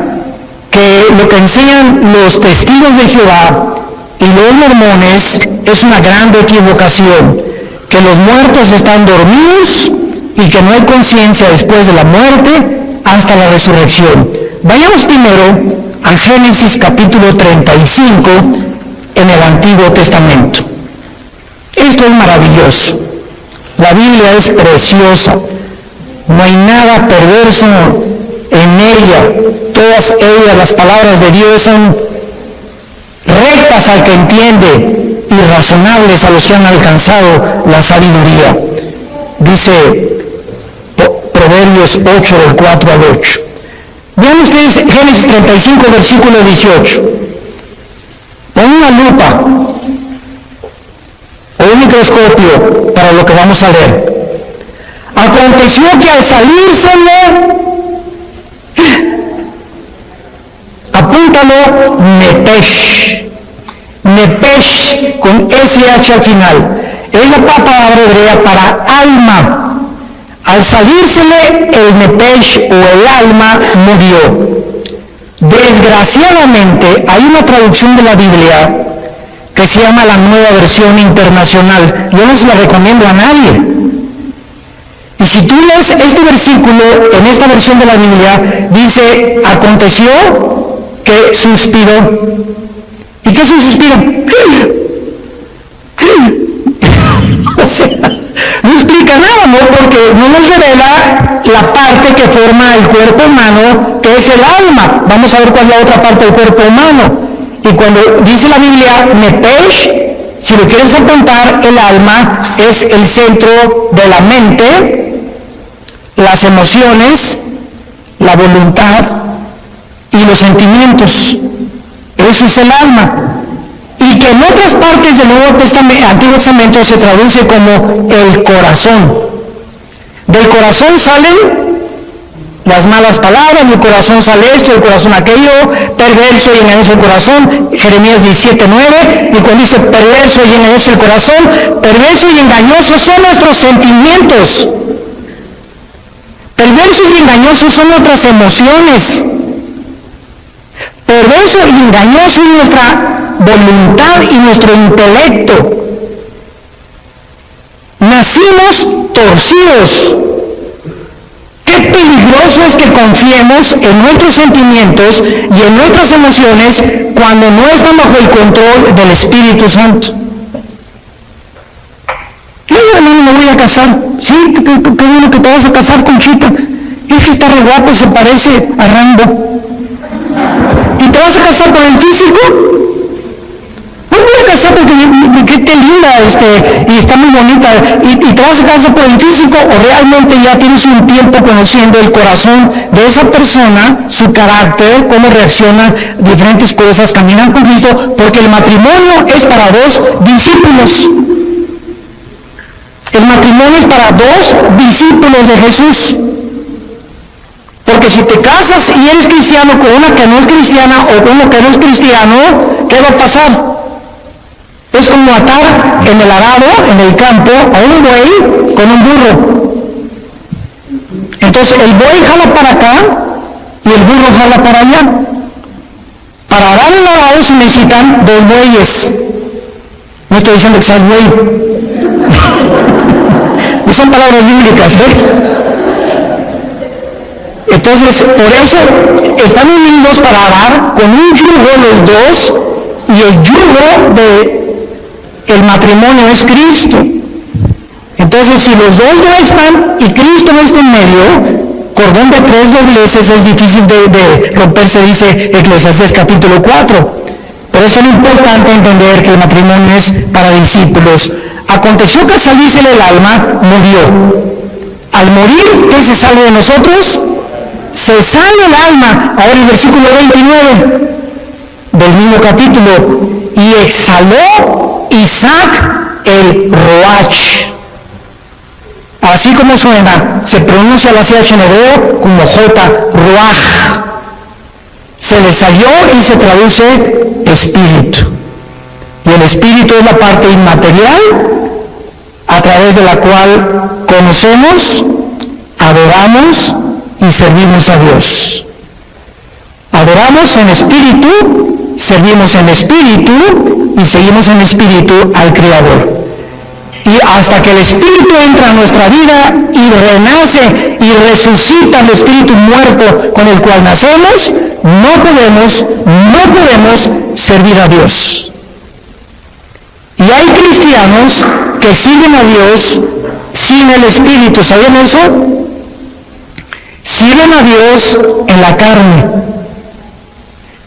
que lo que enseñan los testigos de Jehová y los mormones es una gran equivocación, que los muertos están dormidos y que no hay conciencia después de la muerte hasta la resurrección. Vayamos primero a Génesis capítulo 35 en el Antiguo Testamento. Esto es maravilloso. La Biblia es preciosa. No hay nada perverso en ella. Todas ellas, las palabras de Dios, son rectas al que entiende y razonables a los que han alcanzado la sabiduría. Dice Proverbios 8 del 4 al 8. Vean ustedes Génesis 35 versículo 18. Pon una lupa o un microscopio para lo que vamos a leer. Aconteció que al salírsele, apúntalo, Nepesh con SH al final, es la palabra hebrea para alma. Al salírsele el Nepesh o el alma murió. Desgraciadamente hay una traducción de la Biblia que se llama la Nueva Versión Internacional. Yo no se la recomiendo a nadie. Y si tú lees este versículo en esta versión de la Biblia, dice, aconteció que suspiró. ¿Y qué es un suspiro? O sea, no explica nada, ¿no? Porque no nos revela la parte que forma el cuerpo humano, que es el alma. Vamos a ver cuál es la otra parte del cuerpo humano. Y cuando dice la Biblia, Nepesh, si lo quieres apuntar, el alma es el centro de la mente, las emociones, la voluntad y los sentimientos. Eso es el alma. Y que en otras partes del Antiguo Testamento se traduce como el corazón. Del corazón salen las malas palabras, del corazón sale esto, del corazón aquello, perverso y engañoso el corazón, Jeremías 17:9, y cuando dice perverso y engañoso el corazón, perverso y engañosos son nuestros sentimientos, perversos y engañosos son nuestras emociones, perverso y engañoso es nuestra voluntad y nuestro intelecto. Nacimos torcidos. Qué peligroso es que confiemos en nuestros sentimientos y en nuestras emociones cuando no están bajo el control del Espíritu Santo. Yo, hermano, me voy a casar. Sí, qué bueno que te vas a casar, Conchita. Es que está re guapo, se parece a Rambo. ¿Y te vas a casar por el físico? No me voy a casar porque qué linda, y está muy bonita. ¿Y te vas a casar por el físico o realmente ya tienes un tiempo conociendo el corazón de esa persona, su carácter, cómo reacciona a diferentes cosas, caminar con Cristo? Porque el matrimonio es para dos discípulos. El matrimonio es para dos discípulos de Jesús. Porque si te casas y eres cristiano con una que no es cristiana o con uno que no es cristiano, ¿qué va a pasar? Es como atar en el arado, en el campo, a un buey con un burro. Entonces el buey jala para acá y el burro jala para allá. Para arar el arado se necesitan dos bueyes. No estoy diciendo que seas buey. No son palabras bíblicas, ¿ves? Entonces, por eso están unidos para arar con un yugo los dos, y el yugo del matrimonio es Cristo. Entonces, si los dos no están y Cristo no está en medio, cordón de tres dobleces es difícil de romperse, dice Eclesiastés capítulo 4. Por eso es importante entender que el matrimonio es para discípulos. Aconteció que al salirse del alma, murió. Al morir, ¿qué se sale de nosotros? Se sale el alma. Ahora el versículo 29 del mismo capítulo. Y exhaló Isaac el Roach. Así como suena, se pronuncia la CH en hebreo como J, Ruach. Se le salió y se traduce espíritu. Y el espíritu es la parte inmaterial a través de la cual conocemos, adoramos y servimos a Dios. Adoramos en espíritu, servimos en espíritu y seguimos en espíritu al Creador. Y hasta que el espíritu entra a nuestra vida y renace y resucita el espíritu muerto con el cual nacemos, no podemos servir a Dios. Y hay cristianos que sirven a Dios sin el espíritu. ¿Sabían eso? Sirven a Dios en la carne.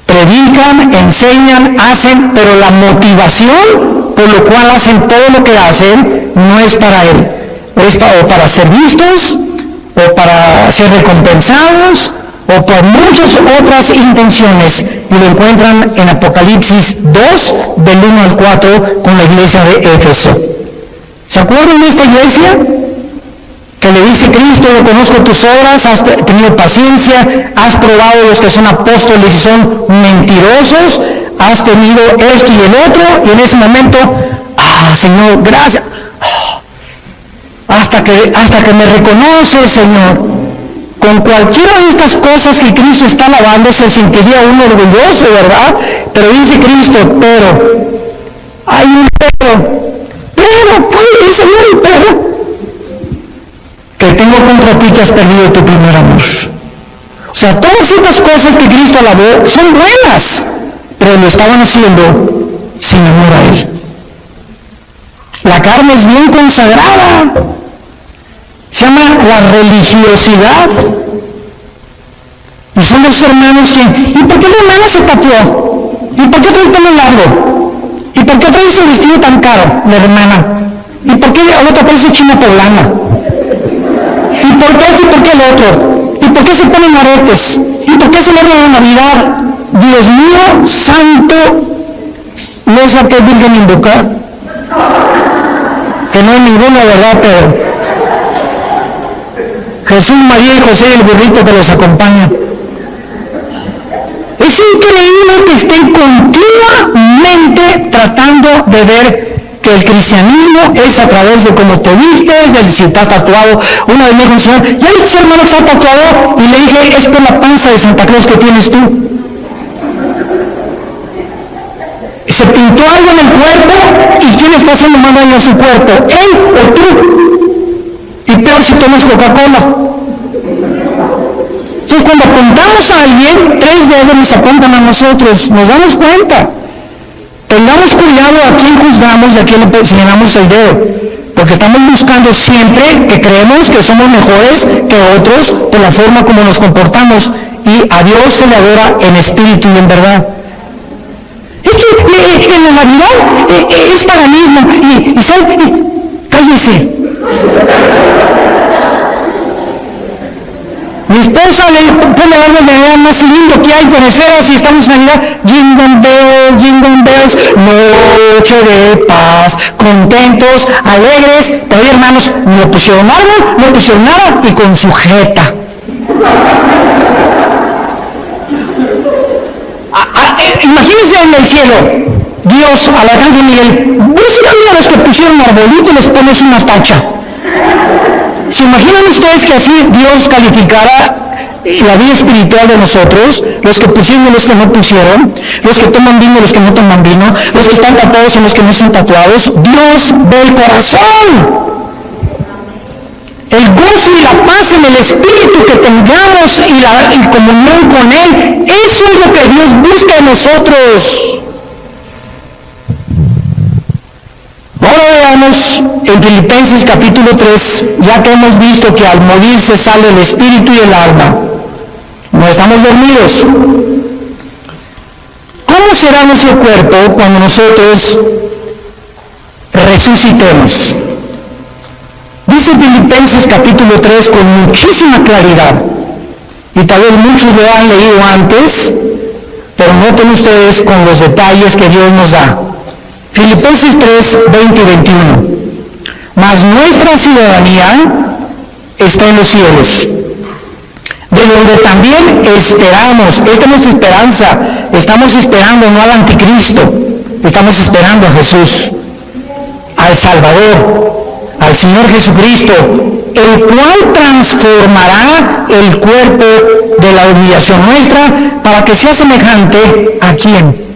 Predican, enseñan, hacen, pero la motivación por lo cual hacen todo lo que hacen no es para Él. Es o para ser vistos, o para ser recompensados, o por muchas otras intenciones. Y lo encuentran en Apocalipsis 2, del 1 al 4, con la iglesia de Éfeso. ¿Se acuerdan de esta iglesia? Que le dice Cristo: yo conozco tus obras, has tenido paciencia, has probado los que son apóstoles y son mentirosos, has tenido esto y el otro, y en ese momento, Señor, gracias, hasta que me reconoce, Señor. Con cualquiera de estas cosas que Cristo está alabando se sentiría uno orgulloso, ¿verdad? Pero dice Cristo: pero, hay un pero, ¿cuál es, Señor, el pero? Que tengo contra ti que has perdido tu primer amor. O sea, todas estas cosas que Cristo alabó son buenas, pero lo estaban haciendo sin amor a Él. La carne es bien consagrada. Se llama la religiosidad. Y son los hermanos que, ¿y por qué la hermana se tatuó? ¿Y por qué trae el pelo largo? ¿Y por qué trae ese vestido tan caro, la hermana? ¿Y por qué la otra parece china poblana? ¿Y por qué esto y por qué el otro? ¿Y por qué se ponen aretes? ¿Y por qué celebran la Navidad? Dios mío, santo, no sé a qué virgen invocar, que no hay ninguna, ¿verdad? Pero Jesús, María y José y el burrito que los acompaña. Es increíble que estén continuamente tratando de ver que el cristianismo es a través de cómo te vistes, de si estás tatuado. Una vez me dijo un señor, ¿ya viste ese hermano que está tatuado? Y le dije, es por la panza de Santa Claus que tienes tú. Se pintó algo en el cuerpo, y ¿quién está haciendo más daño a su cuerpo? ¿Él o tú? Y peor si tomas Coca-Cola. Entonces cuando apuntamos a alguien, 3 dedos nos apuntan a nosotros, nos damos cuenta. Tengamos cuidado a quién juzgamos y a quién le señalamos el dedo, porque estamos buscando siempre que creemos que somos mejores que otros por la forma como nos comportamos, y a Dios se le adora en espíritu y en verdad. Es que en la Navidad es paganismo, y ¿sabe? Cállese. Mi esposa le pone algo de Navidad más lindo que hay con esferas, y estamos en Navidad, jingle bells, noche de paz, contentos, alegres. Todavía, hermanos, no pusieron árbol, no pusieron nada, y con su jeta. Imagínense en el cielo, Dios al arcángel Miguel, búscame a los que pusieron arbolito y les pones una tacha. ¿Se imaginan ustedes que así Dios calificara la vida espiritual de nosotros? Los que pusieron y los que no pusieron, los que toman vino y los que no toman vino, los que están tatuados y los que no están tatuados. Dios ve el corazón. El gozo y la paz en el espíritu que tengamos y comunión con Él, eso es lo que Dios busca en nosotros. Ahora veamos en Filipenses capítulo 3, ya que hemos visto que al morir se sale el espíritu y el alma, no estamos dormidos. ¿Cómo será nuestro cuerpo cuando nosotros resucitemos? Dice Filipenses capítulo 3 con muchísima claridad, y tal vez muchos lo han leído antes, pero noten ustedes con los detalles que Dios nos da. Filipenses 3, 20 y 21. Mas nuestra ciudadanía está en los cielos, de donde también esperamos. Esta es nuestra esperanza. Estamos esperando no al anticristo, estamos esperando a Jesús, al Salvador, al Señor Jesucristo, el cual transformará el cuerpo de la humillación nuestra para que sea semejante a ¿quién?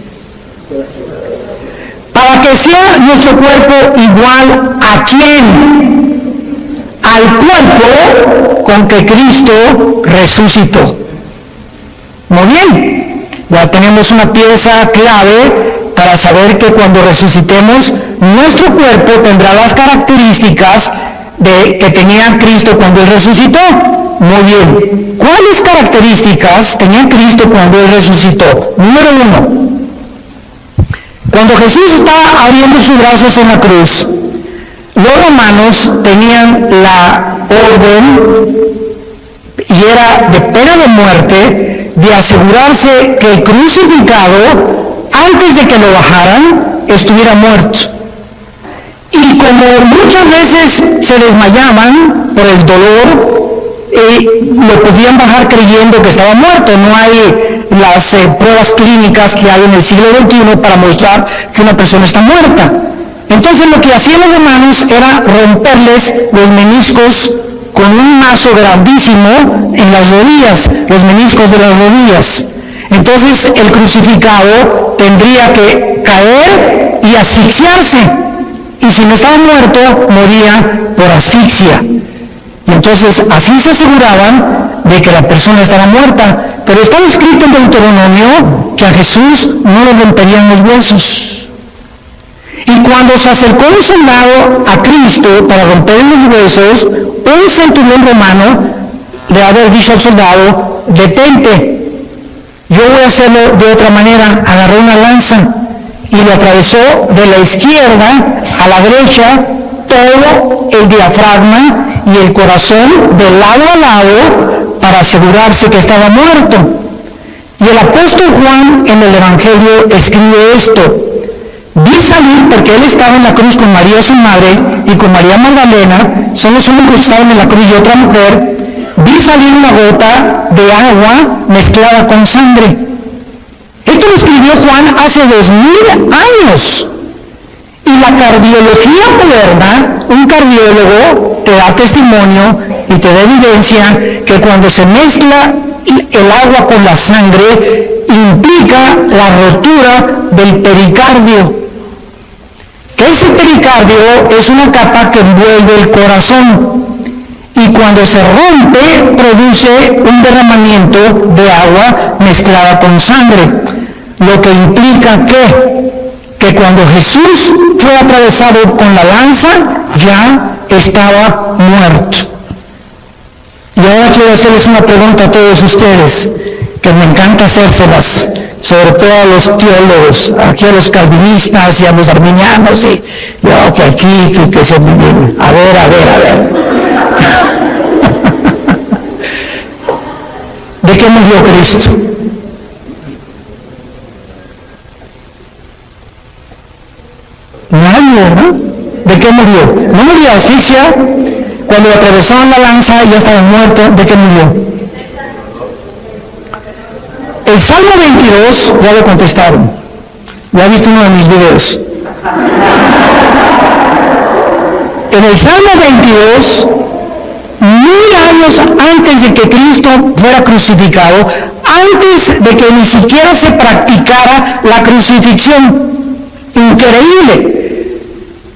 Para que sea nuestro cuerpo igual a ¿quién? Al cuerpo con que Cristo resucitó. Muy bien, ya tenemos una pieza clave para saber que cuando resucitemos, nuestro cuerpo tendrá las características que tenía Cristo cuando Él resucitó. Muy bien, ¿cuáles características tenía Cristo cuando Él resucitó? Número 1, cuando Jesús estaba abriendo sus brazos en la cruz, los romanos tenían la orden, y era de pena de muerte, de asegurarse que el crucificado, antes de que lo bajaran, estuviera muerto. Y como muchas veces se desmayaban por el dolor, lo podían bajar creyendo que estaba muerto. No hay las pruebas clínicas que hay en el siglo XXI para mostrar que una persona está muerta. Entonces lo que hacían los romanos era romperles los meniscos con un mazo grandísimo en las rodillas, los meniscos de las rodillas. Entonces el crucificado tendría que caer y asfixiarse, y si no estaba muerto, moría por asfixia. Y entonces así se aseguraban de que la persona estaba muerta. Pero estaba escrito en Deuteronomio que a Jesús no le romperían los huesos. Y cuando se acercó un soldado a Cristo para romper los huesos, un centurión romano le haber dicho al soldado: detente, yo voy a hacerlo de otra manera. Agarró una lanza y lo atravesó de la izquierda a la derecha todo el diafragma y el corazón de lado a lado, para asegurarse que estaba muerto. Y el apóstol Juan en el Evangelio escribe esto: vi salir, porque él estaba en la cruz con María su madre y con María Magdalena, son los únicos que estaban en la cruz y otra mujer, vi salir una gota de agua mezclada con sangre. Esto lo escribió Juan hace 2000 años. Y la cardiología moderna, un cardiólogo te da testimonio y te da evidencia que cuando se mezcla el agua con la sangre implica la rotura del pericardio. Ese pericardio es una capa que envuelve el corazón y cuando se rompe produce un derramamiento de agua mezclada con sangre, lo que implica que cuando Jesús fue atravesado con la lanza ya estaba muerto. Y ahora quiero hacerles una pregunta a todos ustedes, que me encanta hacérselas, sobre todo a los teólogos, aquí a los calvinistas y a los arminianos, y yo que aquí, que se me viene, a ver. ¿De qué murió Cristo? Nadie, ¿verdad? ¿De qué murió? No murió de asfixia. Cuando lo atravesaron la lanza ya estaba muerto. ¿De qué murió? El Salmo 22, ya lo contestaron. Ya he visto uno de mis videos. En el Salmo 22, 1000 años antes de que Cristo fuera crucificado, antes de que ni siquiera se practicara la crucifixión. Increíble.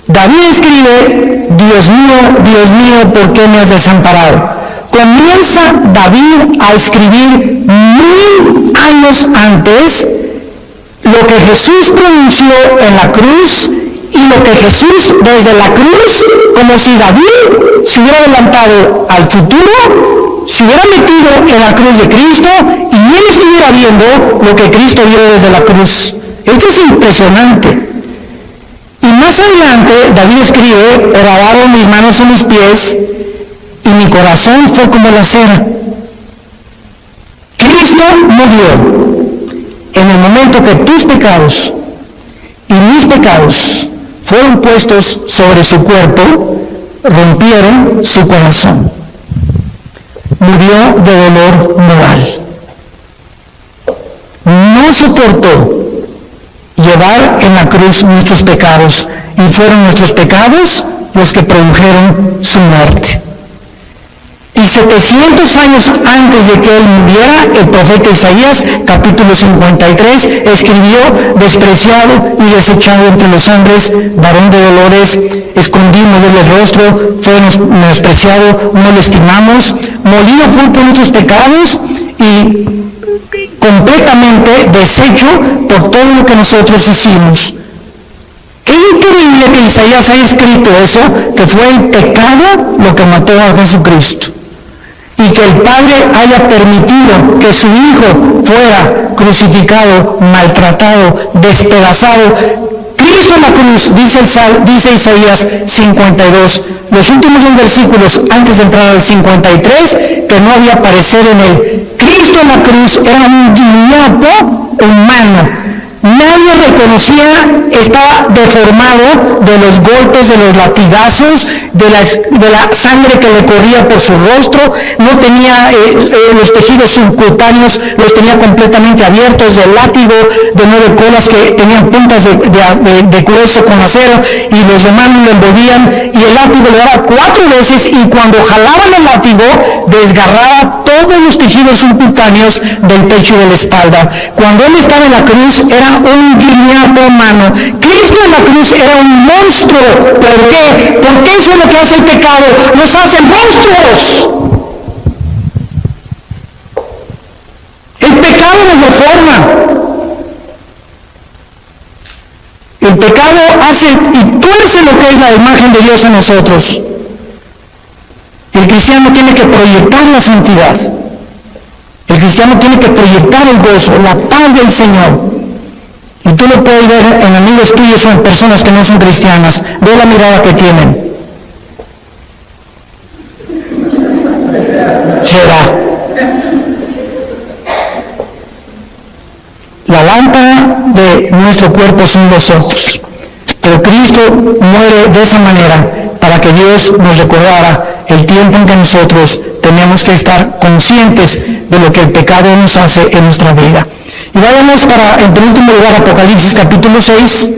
David escribe: Dios mío, ¿por qué me has desamparado? Comienza David a escribir 1000 años antes lo que Jesús pronunció en la cruz y lo que Jesús desde la cruz, como si David se hubiera adelantado al futuro, se hubiera metido en la cruz de Cristo y él estuviera viendo lo que Cristo vio desde la cruz. Esto es impresionante. Y más adelante David escribe: grabaron mis manos y mis pies y mi corazón fue como la cera. Cristo murió en el momento que tus pecados y mis pecados fueron puestos sobre su cuerpo, rompieron su corazón. Murió de dolor moral. No soportó llevar en la cruz nuestros pecados, y fueron nuestros pecados los que produjeron su muerte. Y 700 años antes de que él muriera, el profeta Isaías, capítulo 53, escribió: despreciado y desechado entre los hombres, varón de dolores, escondimos del rostro, fue menospreciado, no lo estimamos, molido fue por nuestros pecados y completamente deshecho por todo lo que nosotros hicimos. Qué increíble que Isaías haya escrito eso, que fue el pecado lo que mató a Jesucristo. Y que el Padre haya permitido que su Hijo fuera crucificado, maltratado, despedazado. Cristo en la cruz, dice Isaías 52, los últimos 2 versículos antes de entrar al 53, que no había parecer en él. Cristo en la cruz era un guiñapo humano. Nadie reconocía, estaba deformado de los golpes, de los latigazos, de la sangre que le corría por su rostro, no tenía los tejidos subcutáneos, los tenía completamente abiertos, del látigo de 9 colas que tenían puntas de grueso con acero, y los romanos lo envolvían, y el látigo le daba 4 veces, y cuando jalaban el látigo, desgarraba todos los tejidos subcutáneos del pecho y de la espalda. Cuando él estaba en la cruz, era un guiñapo humano. Cristo en la cruz era un monstruo. ¿Por qué? Porque eso es lo que hace el pecado, nos hace monstruos. El pecado nos deforma. El pecado hace y tuerce lo que es la imagen de Dios en nosotros. El cristiano tiene que proyectar la santidad. El cristiano tiene que proyectar el gozo, la paz del Señor. Y tú lo puedes ver en amigos tuyos o en personas que no son cristianas. Ve la mirada que tienen. Será. nuestro cuerpo sin los ojos. Pero Cristo muere de esa manera para que Dios nos recordara el tiempo en que nosotros tenemos que estar conscientes de lo que el pecado nos hace en nuestra vida. Y vayamos en penúltimo lugar, Apocalipsis capítulo 6.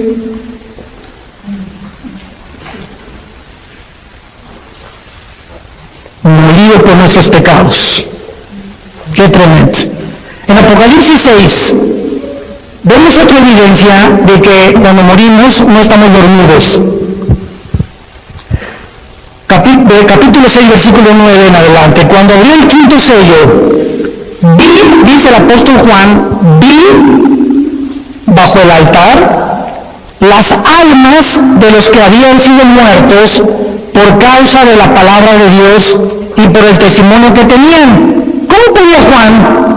Molido por nuestros pecados. Qué tremendo. En Apocalipsis 6 vemos otra evidencia de que cuando morimos no estamos dormidos. Capítulo 6, versículo 9 en adelante. Cuando abrió el quinto sello, vi, dice el apóstol Juan, vi bajo el altar las almas de los que habían sido muertos por causa de la palabra de Dios y por el testimonio que tenían. ¿Cómo podía Juan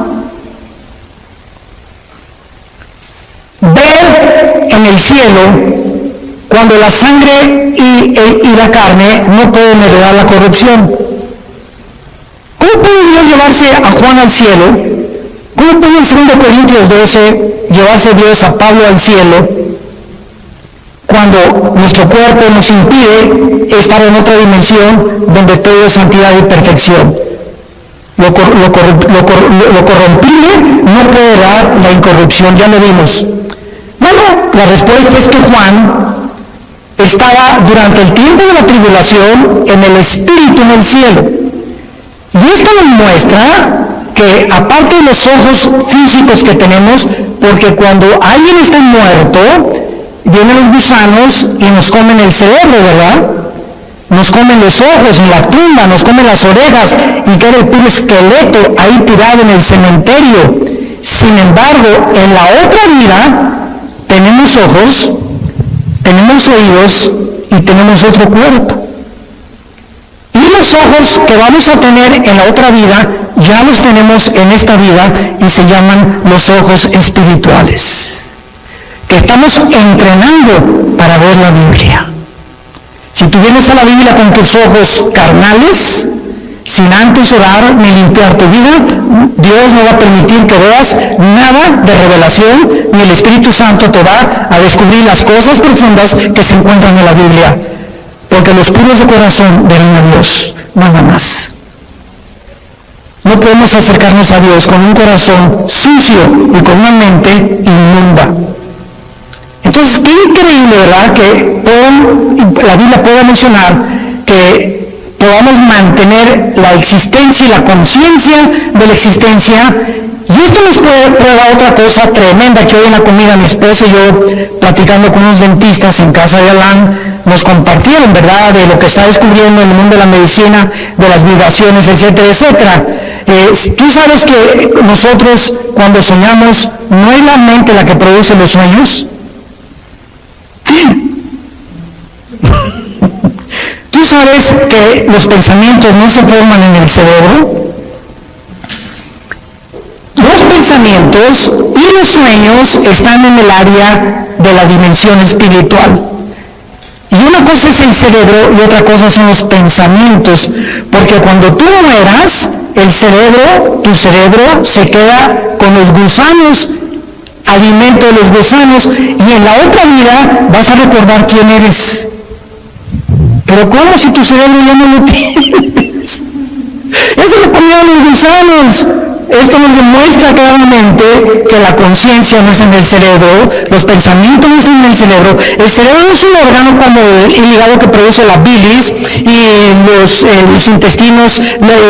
ver en el cielo cuando la sangre y la carne no pueden heredar la corrupción? ¿Cómo puede Dios llevarse a Juan al cielo? ¿Cómo puede en 2 Corintios 12 llevarse Dios a Pablo al cielo cuando nuestro cuerpo nos impide estar en otra dimensión donde todo es santidad y perfección? Lo corrompible no puede dar la incorrupción, ya lo vimos. Bueno, la respuesta es que Juan estaba durante el tiempo de la tribulación en el Espíritu en el cielo. Y esto nos muestra que aparte de los ojos físicos que tenemos, porque cuando alguien está muerto, vienen los gusanos y nos comen el cerebro, ¿verdad? Nos comen los ojos en la tumba, nos comen las orejas y queda el puro esqueleto ahí tirado en el cementerio. Sin embargo, en la otra vida tenemos ojos, tenemos oídos y tenemos otro cuerpo. Y los ojos que vamos a tener en la otra vida, ya los tenemos en esta vida y se llaman los ojos espirituales, que estamos entrenando para ver la Biblia. Si tú vienes a la Biblia con tus ojos carnales, sin antes orar ni limpiar tu vida, Dios no va a permitir que veas nada de revelación, ni el Espíritu Santo te va a descubrir las cosas profundas que se encuentran en la Biblia. Porque los puros de corazón verán a Dios, nada más. No podemos acercarnos a Dios con un corazón sucio y con una mente inmunda. Entonces, qué increíble, ¿verdad?, que la Biblia pueda mencionar que podamos mantener la existencia y la conciencia de la existencia. Y esto nos prueba otra cosa tremenda que hoy en la comida mi esposa y yo, platicando con unos dentistas en casa de Alán, nos compartieron, ¿verdad?, de lo que está descubriendo en el mundo de la medicina, de las vibraciones, etcétera, etcétera. Tú sabes que nosotros cuando soñamos, ¿no es la mente la que produce los sueños? ¿Tú sabes que los pensamientos no se forman en el cerebro? Los pensamientos y los sueños están en el área de la dimensión espiritual. Y una cosa es el cerebro y otra cosa son los pensamientos, porque cuando tú mueras, tu cerebro se queda con los gusanos, alimento de los gusanos, y en la otra vida vas a recordar quién eres. Pero ¿cómo si tu cerebro ya no lo tienes? Eso lo comían los gusanos. Esto nos demuestra claramente que la conciencia no es en el cerebro, los pensamientos no son en el cerebro. El cerebro es un órgano como el hígado que produce la bilis y los intestinos,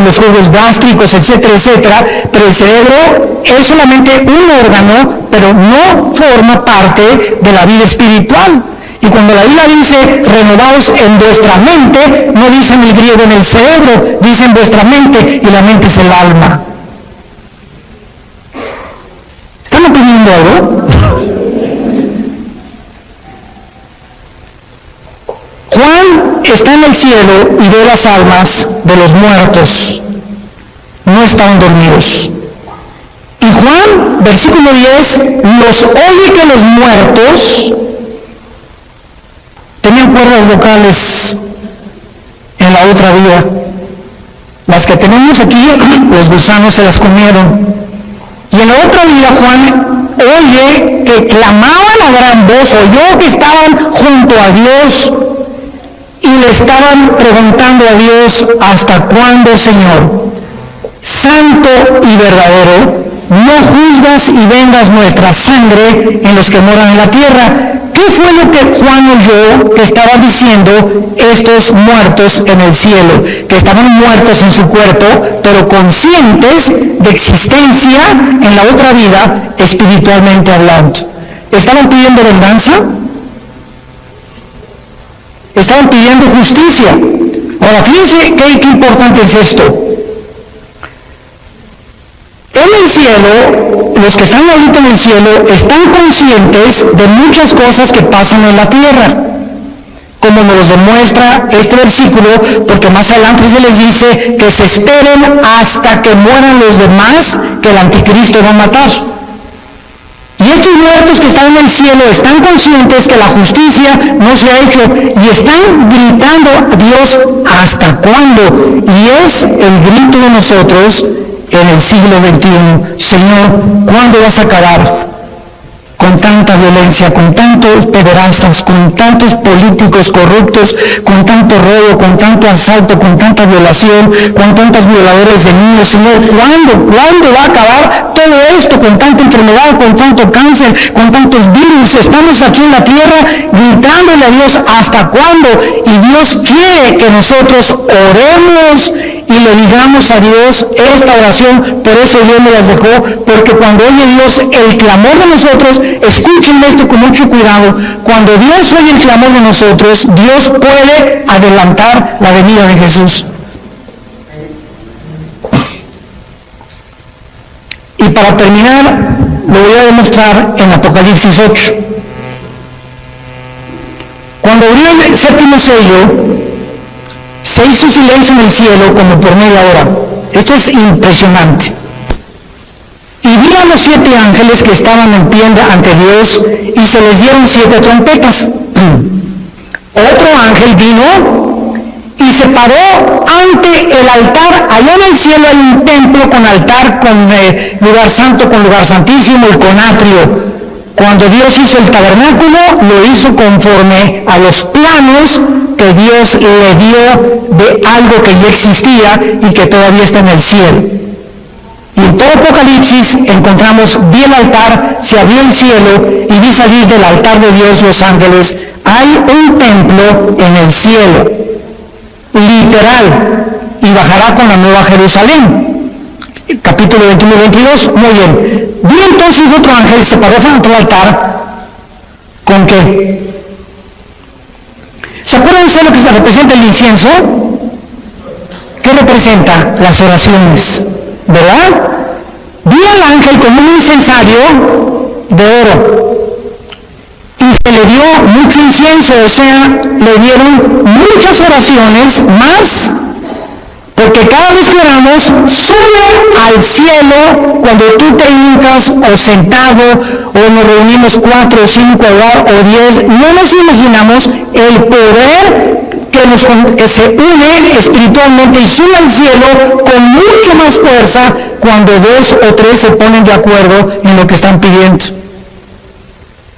los jugos gástricos, etcétera, etcétera. Pero el cerebro es solamente un órgano, pero no forma parte de la vida espiritual. Y cuando la Biblia dice renovados en vuestra mente, no dice en el griego en el cerebro, dice en vuestra mente, y la mente es el alma. ¿Están entendiendo algo? Juan está en el cielo y ve las almas de los muertos. No estaban dormidos. Y Juan, versículo 10, los oye que los muertos tenían cuerdas vocales en la otra vida. Las que tenemos aquí, los gusanos se las comieron. Y en la otra vida Juan oye que clamaban a gran voz, oyó que estaban junto a Dios y le estaban preguntando a Dios: ¿hasta cuándo, Señor, santo y verdadero, no juzgas y vengas nuestra sangre en los que moran en la tierra? ¿Qué fue lo que Juan oyó que estaban diciendo estos muertos en el cielo? Que estaban muertos en su cuerpo, pero conscientes de existencia en la otra vida, espiritualmente hablando. ¿Estaban pidiendo venganza? Estaban pidiendo justicia. Ahora, fíjense qué importante es esto. En el cielo, los que están ahorita en el cielo están conscientes de muchas cosas que pasan en la tierra, como nos demuestra este versículo, porque más adelante se les dice que se esperen hasta que mueran los demás que el anticristo va a matar. Y estos muertos que están en el cielo están conscientes que la justicia no se ha hecho y están gritando a Dios: ¿hasta cuándo? Y es el grito de nosotros en el siglo XXI: Señor, ¿cuándo vas a acabar con tanta violencia, con tantos pederastas, con tantos políticos corruptos, con tanto robo, con tanto asalto, con tanta violación, con tantos violadores de niños? Señor, ¿cuándo va a acabar todo esto, con tanta enfermedad, con tanto cáncer, con tantos virus? Estamos aquí en la tierra gritándole a Dios: ¿hasta cuándo? Y Dios quiere que nosotros oremos y le digamos a Dios esta oración. Por eso Dios me las dejó, porque cuando oye Dios el clamor de nosotros, escuchen esto con mucho cuidado, cuando Dios oye el clamor de nosotros, Dios puede adelantar la venida de Jesús. Y para terminar, lo voy a demostrar en Apocalipsis 8. Cuando abrió el séptimo sello, se hizo silencio en el cielo como por media hora. Esto es impresionante. Y vi a los 7 ángeles que estaban en pie ante Dios, y se les dieron 7 trompetas. Otro ángel vino y se paró ante el altar. Allá en el cielo hay un templo con altar, con lugar santo, con lugar santísimo y con atrio. Cuando Dios hizo el tabernáculo, lo hizo conforme a los planos que Dios le dio de algo que ya existía y que todavía está en el cielo. Y en todo Apocalipsis encontramos: vi el altar, se abrió el cielo y vi salir del altar de Dios los ángeles. Hay un templo en el cielo, literal, y bajará con la nueva Jerusalén. Capítulo 21 y 22, muy bien. Vi entonces otro ángel, se paró frente al altar. ¿Con qué? ¿Se acuerdan ustedes lo que se representa el incienso? ¿Qué representa? Las oraciones, ¿verdad? Vi al ángel con un incensario de oro y se le dio mucho incienso, o sea, le dieron muchas oraciones más, porque cada vez que oramos, sube al cielo cuando tú te hincas o sentado, o nos reunimos 4 o 5 a orar, o 10, no nos imaginamos el poder que se une espiritualmente y sube al cielo con mucho más fuerza cuando 2 o 3 se ponen de acuerdo en lo que están pidiendo.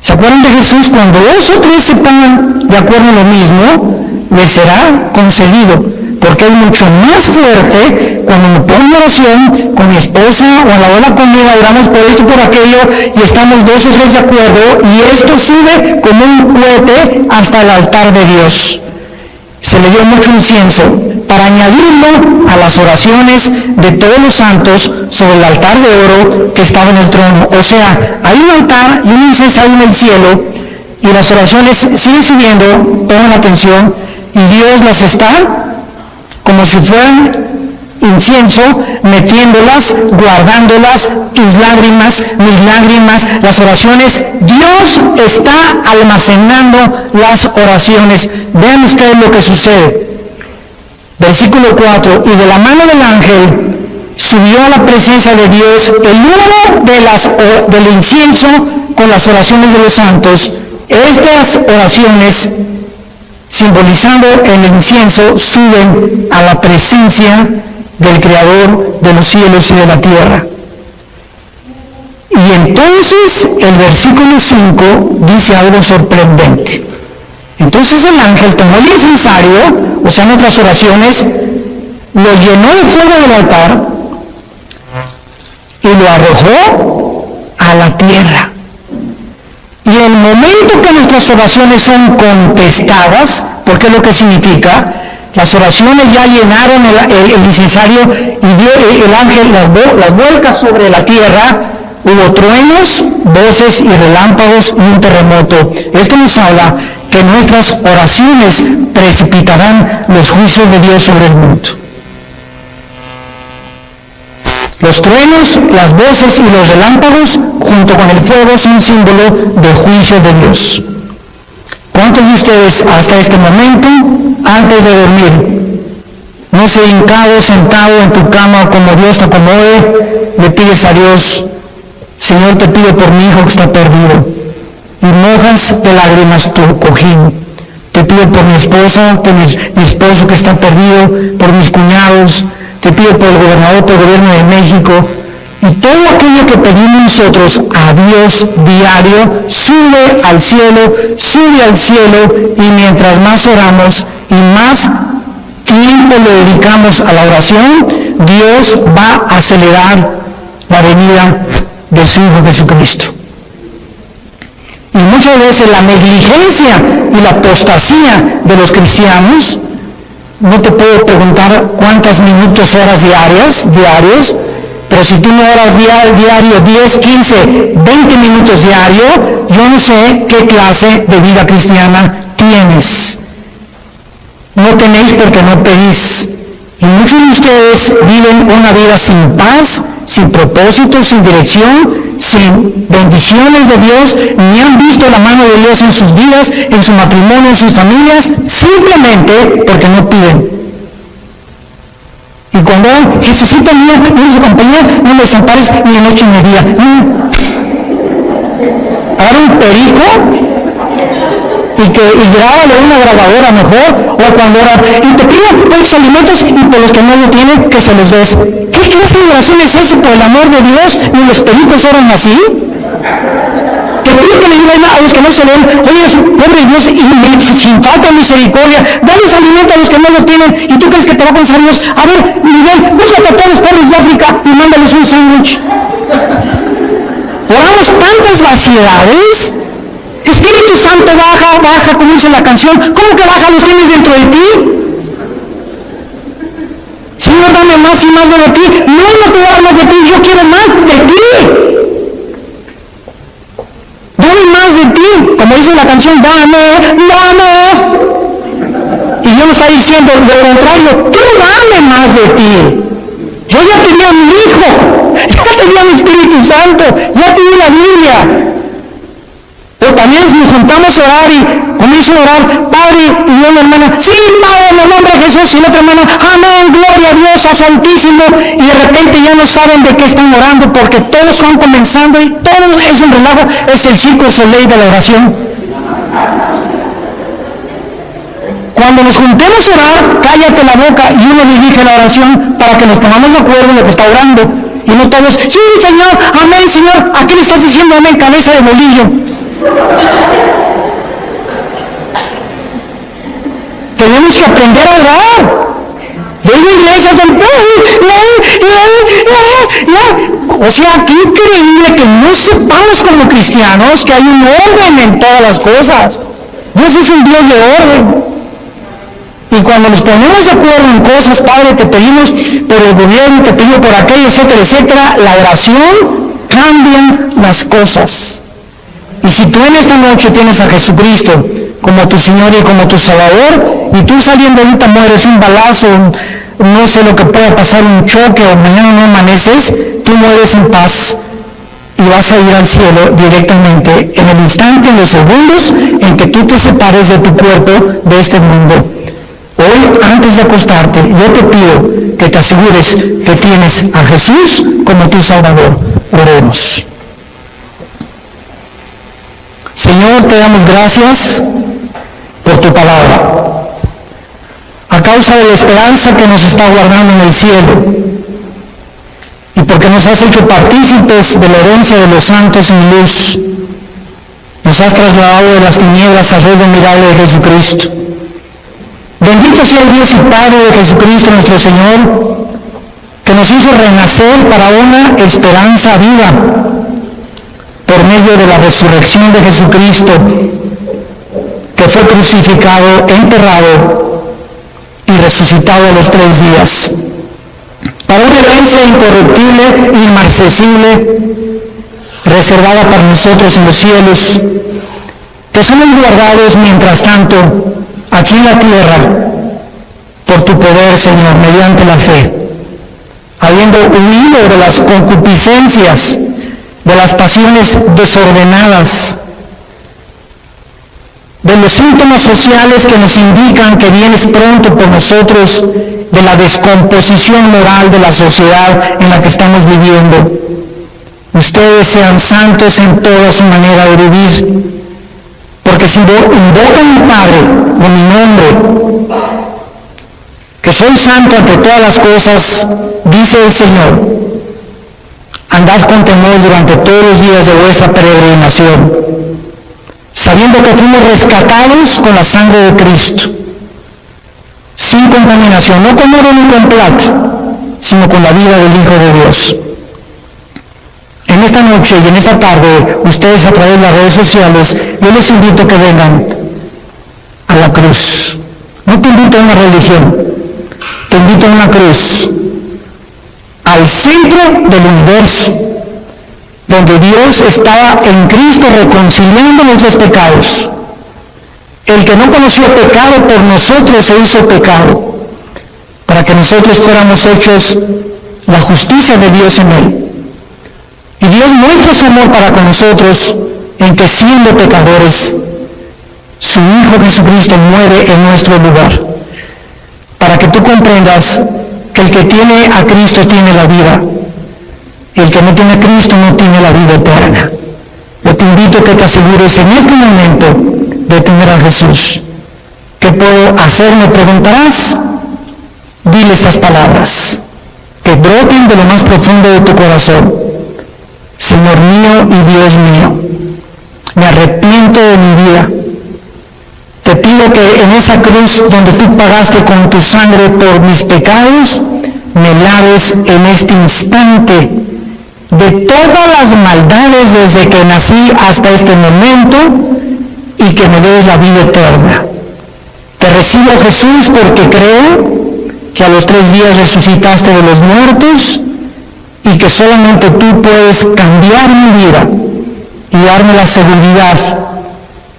¿Se acuerdan de Jesús? Cuando 2 o 3 se pongan de acuerdo en lo mismo, les será concedido. Porque es mucho más fuerte cuando me pongo en oración con mi esposa o a la hora de la comida, oramos por esto y por aquello, y estamos 2 o 3 de acuerdo, y esto sube como un cohete hasta el altar de Dios. Se le dio mucho incienso para añadirlo a las oraciones de todos los santos sobre el altar de oro que estaba en el trono. O sea, hay un altar y un incensario en el cielo, y las oraciones siguen subiendo, pongan atención, y Dios las está como si fueran incienso, metiéndolas, guardándolas, tus lágrimas, mis lágrimas, las oraciones. Dios está almacenando las oraciones. Vean ustedes lo que sucede. Versículo 4, y de la mano del ángel subió a la presencia de Dios el humo del incienso con las oraciones de los santos. Estas oraciones, simbolizando el incienso, suben a la presencia del Creador de los cielos y de la tierra. Y entonces el versículo 5 dice algo sorprendente. Entonces el ángel tomó el incensario, o sea, nuestras oraciones, lo llenó de fuego del altar y lo arrojó a la tierra. Y el momento que nuestras oraciones son contestadas, porque es lo que significa, las oraciones ya llenaron el incensario y el ángel las vuelca sobre la tierra, hubo truenos, voces y relámpagos y un terremoto. Esto nos habla que nuestras oraciones precipitarán los juicios de Dios sobre el mundo. Los truenos, las voces y los relámpagos, junto con el fuego, son símbolo del juicio de Dios. ¿Cuántos de ustedes hasta este momento, antes de dormir, no se hincado, sentado en tu cama como Dios te acomode, le pides a Dios, Señor, te pido por mi hijo que está perdido, y mojas de lágrimas tu cojín? Te pido por mi esposa, por mi esposo que está perdido, por mis cuñados, te pido por el gobernador, por el gobierno de México, y todo aquello que pedimos nosotros a Dios diario sube al cielo, y mientras más oramos y más tiempo le dedicamos a la oración, Dios va a acelerar la venida de su Hijo Jesucristo. Y muchas veces la negligencia y la apostasía de los cristianos, no te puedo preguntar cuántas minutos oras diarios, pero si tú no oras diario 10, 15, 20 minutos diario, yo no sé qué clase de vida cristiana tienes. No tenéis porque no pedís. Y muchos de ustedes viven una vida sin paz, sin propósito, sin dirección, sin bendiciones de Dios, ni han visto la mano de Dios en sus vidas, en su matrimonio, en sus familias, simplemente porque no piden. Y cuando Jesucito mío, no nos acompaña, no me desampares ni en 8 ni día. Agarra un perico y grábale una grabadora mejor, o cuando oran, y te pido por los alimentos y por los que no lo tienen, que se los des. ¿Qué clase de oración es eso, por el amor de Dios? ¿Ni los pericos oran así? Te pido que le digan a los que no se ven, oye, pobre Dios, y sin falta misericordia, dales alimento a los que no lo tienen, y tú crees que te va a alcanzar Dios. A ver, Miguel, búscate a todos los pobres de África y mándales un sándwich. Oramos tantas vaciedades. Espíritu Santo, baja, como dice la canción. ¿Cómo que baja? ¿Los tienes dentro de ti? Señor, dame más y más de ti. No te voy a dar más de ti, yo quiero más de ti. Dame más de ti, como dice la canción, dame. Y Dios me está diciendo lo contrario, tú dame más de ti. Yo ya te di a mi Hijo, ya te di a mi Espíritu Santo, ya te di la Biblia. Pero también nos juntamos a orar y comienzo a orar, Padre, y una hermana, sí, Padre, en el nombre de Jesús, y la otra hermana, amén, gloria a Dios, a Santísimo, y de repente ya no saben de qué están orando, porque todos van comenzando y todo es un relajo, es el ciclo soleil de la oración. Cuando nos juntemos a orar, cállate la boca y uno dirige la oración para que nos pongamos de acuerdo en lo que está orando. Y no todos, sí, Señor, amén, Señor, ¿a qué le estás diciendo amén, cabeza de bolillo? Tenemos que aprender a orar. Yo digo iglesias del o sea, qué increíble que no sepamos como cristianos que hay un orden en todas las cosas. Dios es un Dios de orden. Y cuando nos ponemos de acuerdo en cosas, Padre, te pedimos por el gobierno, te pedimos por aquello, etcétera, etcétera, la oración cambia las cosas. Y si tú en esta noche tienes a Jesucristo como tu Señor y como tu Salvador, y tú saliendo ahorita mueres un balazo, no sé lo que pueda pasar, un choque, o mañana no amaneces, tú mueres en paz y vas a ir al cielo directamente en el instante, en los segundos en que tú te separes de tu cuerpo, de este mundo. Hoy, antes de acostarte, yo te pido que te asegures que tienes a Jesús como tu Salvador. Oremos. Señor, te damos gracias por tu palabra. A causa de la esperanza que nos está guardando en el cielo. Y y porque nos has hecho partícipes de la herencia de los santos en luz. Nos has trasladado de las tinieblas al reino admirable de Jesucristo. Bendito sea el Dios y Padre de Jesucristo nuestro Señor, que nos hizo renacer para una esperanza viva por medio de la resurrección de Jesucristo, que fue crucificado, enterrado y resucitado a los 3 días, para una herencia incorruptible e inmarcesible, reservada para nosotros en los cielos, que somos guardados mientras tanto aquí en la tierra por tu poder, Señor, mediante la fe, habiendo huido de las concupiscencias, de las pasiones desordenadas, de los síntomas sociales que nos indican que vienes pronto por nosotros, de la descomposición moral de la sociedad en la que estamos viviendo. Ustedes sean santos en toda su manera de vivir, porque si invocan a mi Padre o mi nombre, que soy santo ante todas las cosas, dice el Señor, andad con temor durante todos los días de vuestra peregrinación, sabiendo que fuimos rescatados con la sangre de Cristo, sin contaminación, no con oro ni con plata, sino con la vida del Hijo de Dios. En esta noche y en esta tarde, ustedes a través de las redes sociales, yo les invito a que vengan a la cruz. No te invito a una religión, te invito a una cruz, al centro del universo, donde Dios estaba en Cristo reconciliando nuestros pecados. El que no conoció pecado por nosotros se hizo pecado, para que nosotros fuéramos hechos la justicia de Dios en Él. Y Dios muestra su amor para con nosotros en que, siendo pecadores, su Hijo Jesucristo muere en nuestro lugar, para que tú comprendas que el que tiene a Cristo tiene la vida, y el que no tiene a Cristo no tiene la vida eterna. Yo te invito a que te asegures en este momento de tener a Jesús. ¿Qué puedo hacer? Me preguntarás. Dile estas palabras, que broten de lo más profundo de tu corazón. Señor mío y Dios mío, me arrepiento de mi vida. Te pido que en esa cruz donde tú pagaste con tu sangre por mis pecados, me laves en este instante de todas las maldades desde que nací hasta este momento, y que me des la vida eterna. Te recibo, Jesús, porque creo que a los 3 días resucitaste de los muertos, y que solamente tú puedes cambiar mi vida y darme la seguridad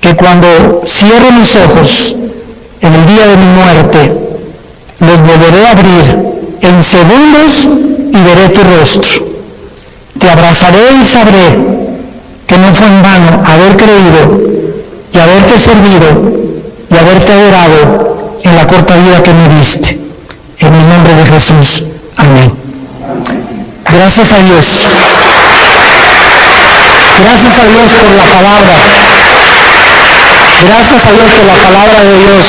que cuando cierre mis ojos en el día de mi muerte, los volveré a abrir en segundos y veré tu rostro. Te abrazaré y sabré que no fue en vano haber creído y haberte servido y haberte adorado en la corta vida que me diste. En el nombre de Jesús. Amén. Gracias a Dios. Gracias a Dios por la palabra. Gracias a Dios por la palabra de Dios.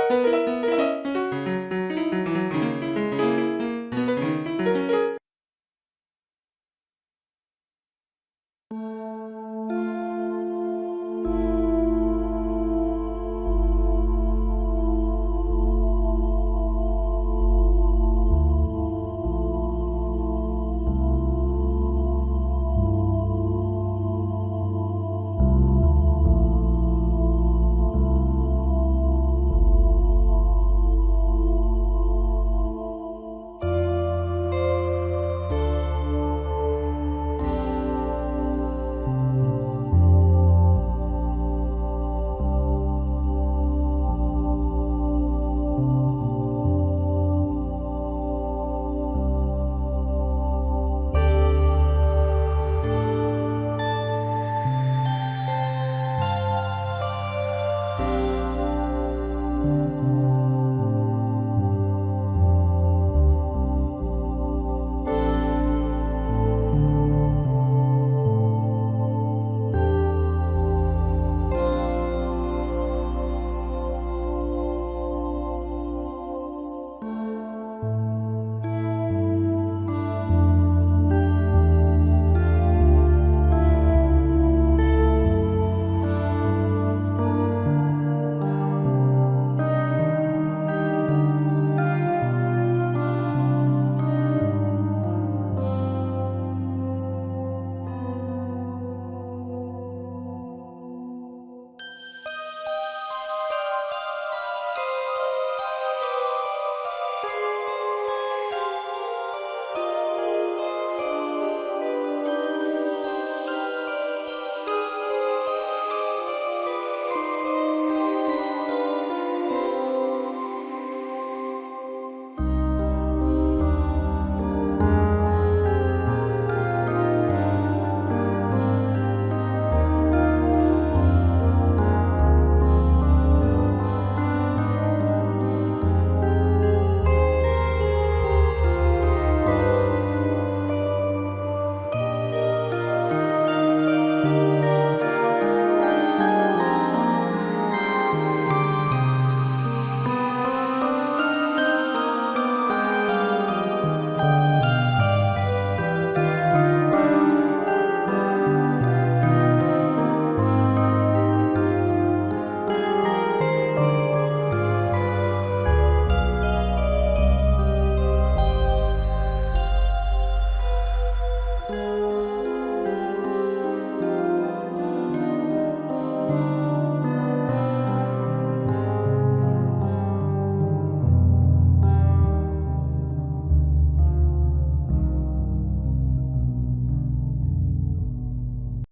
Thank you.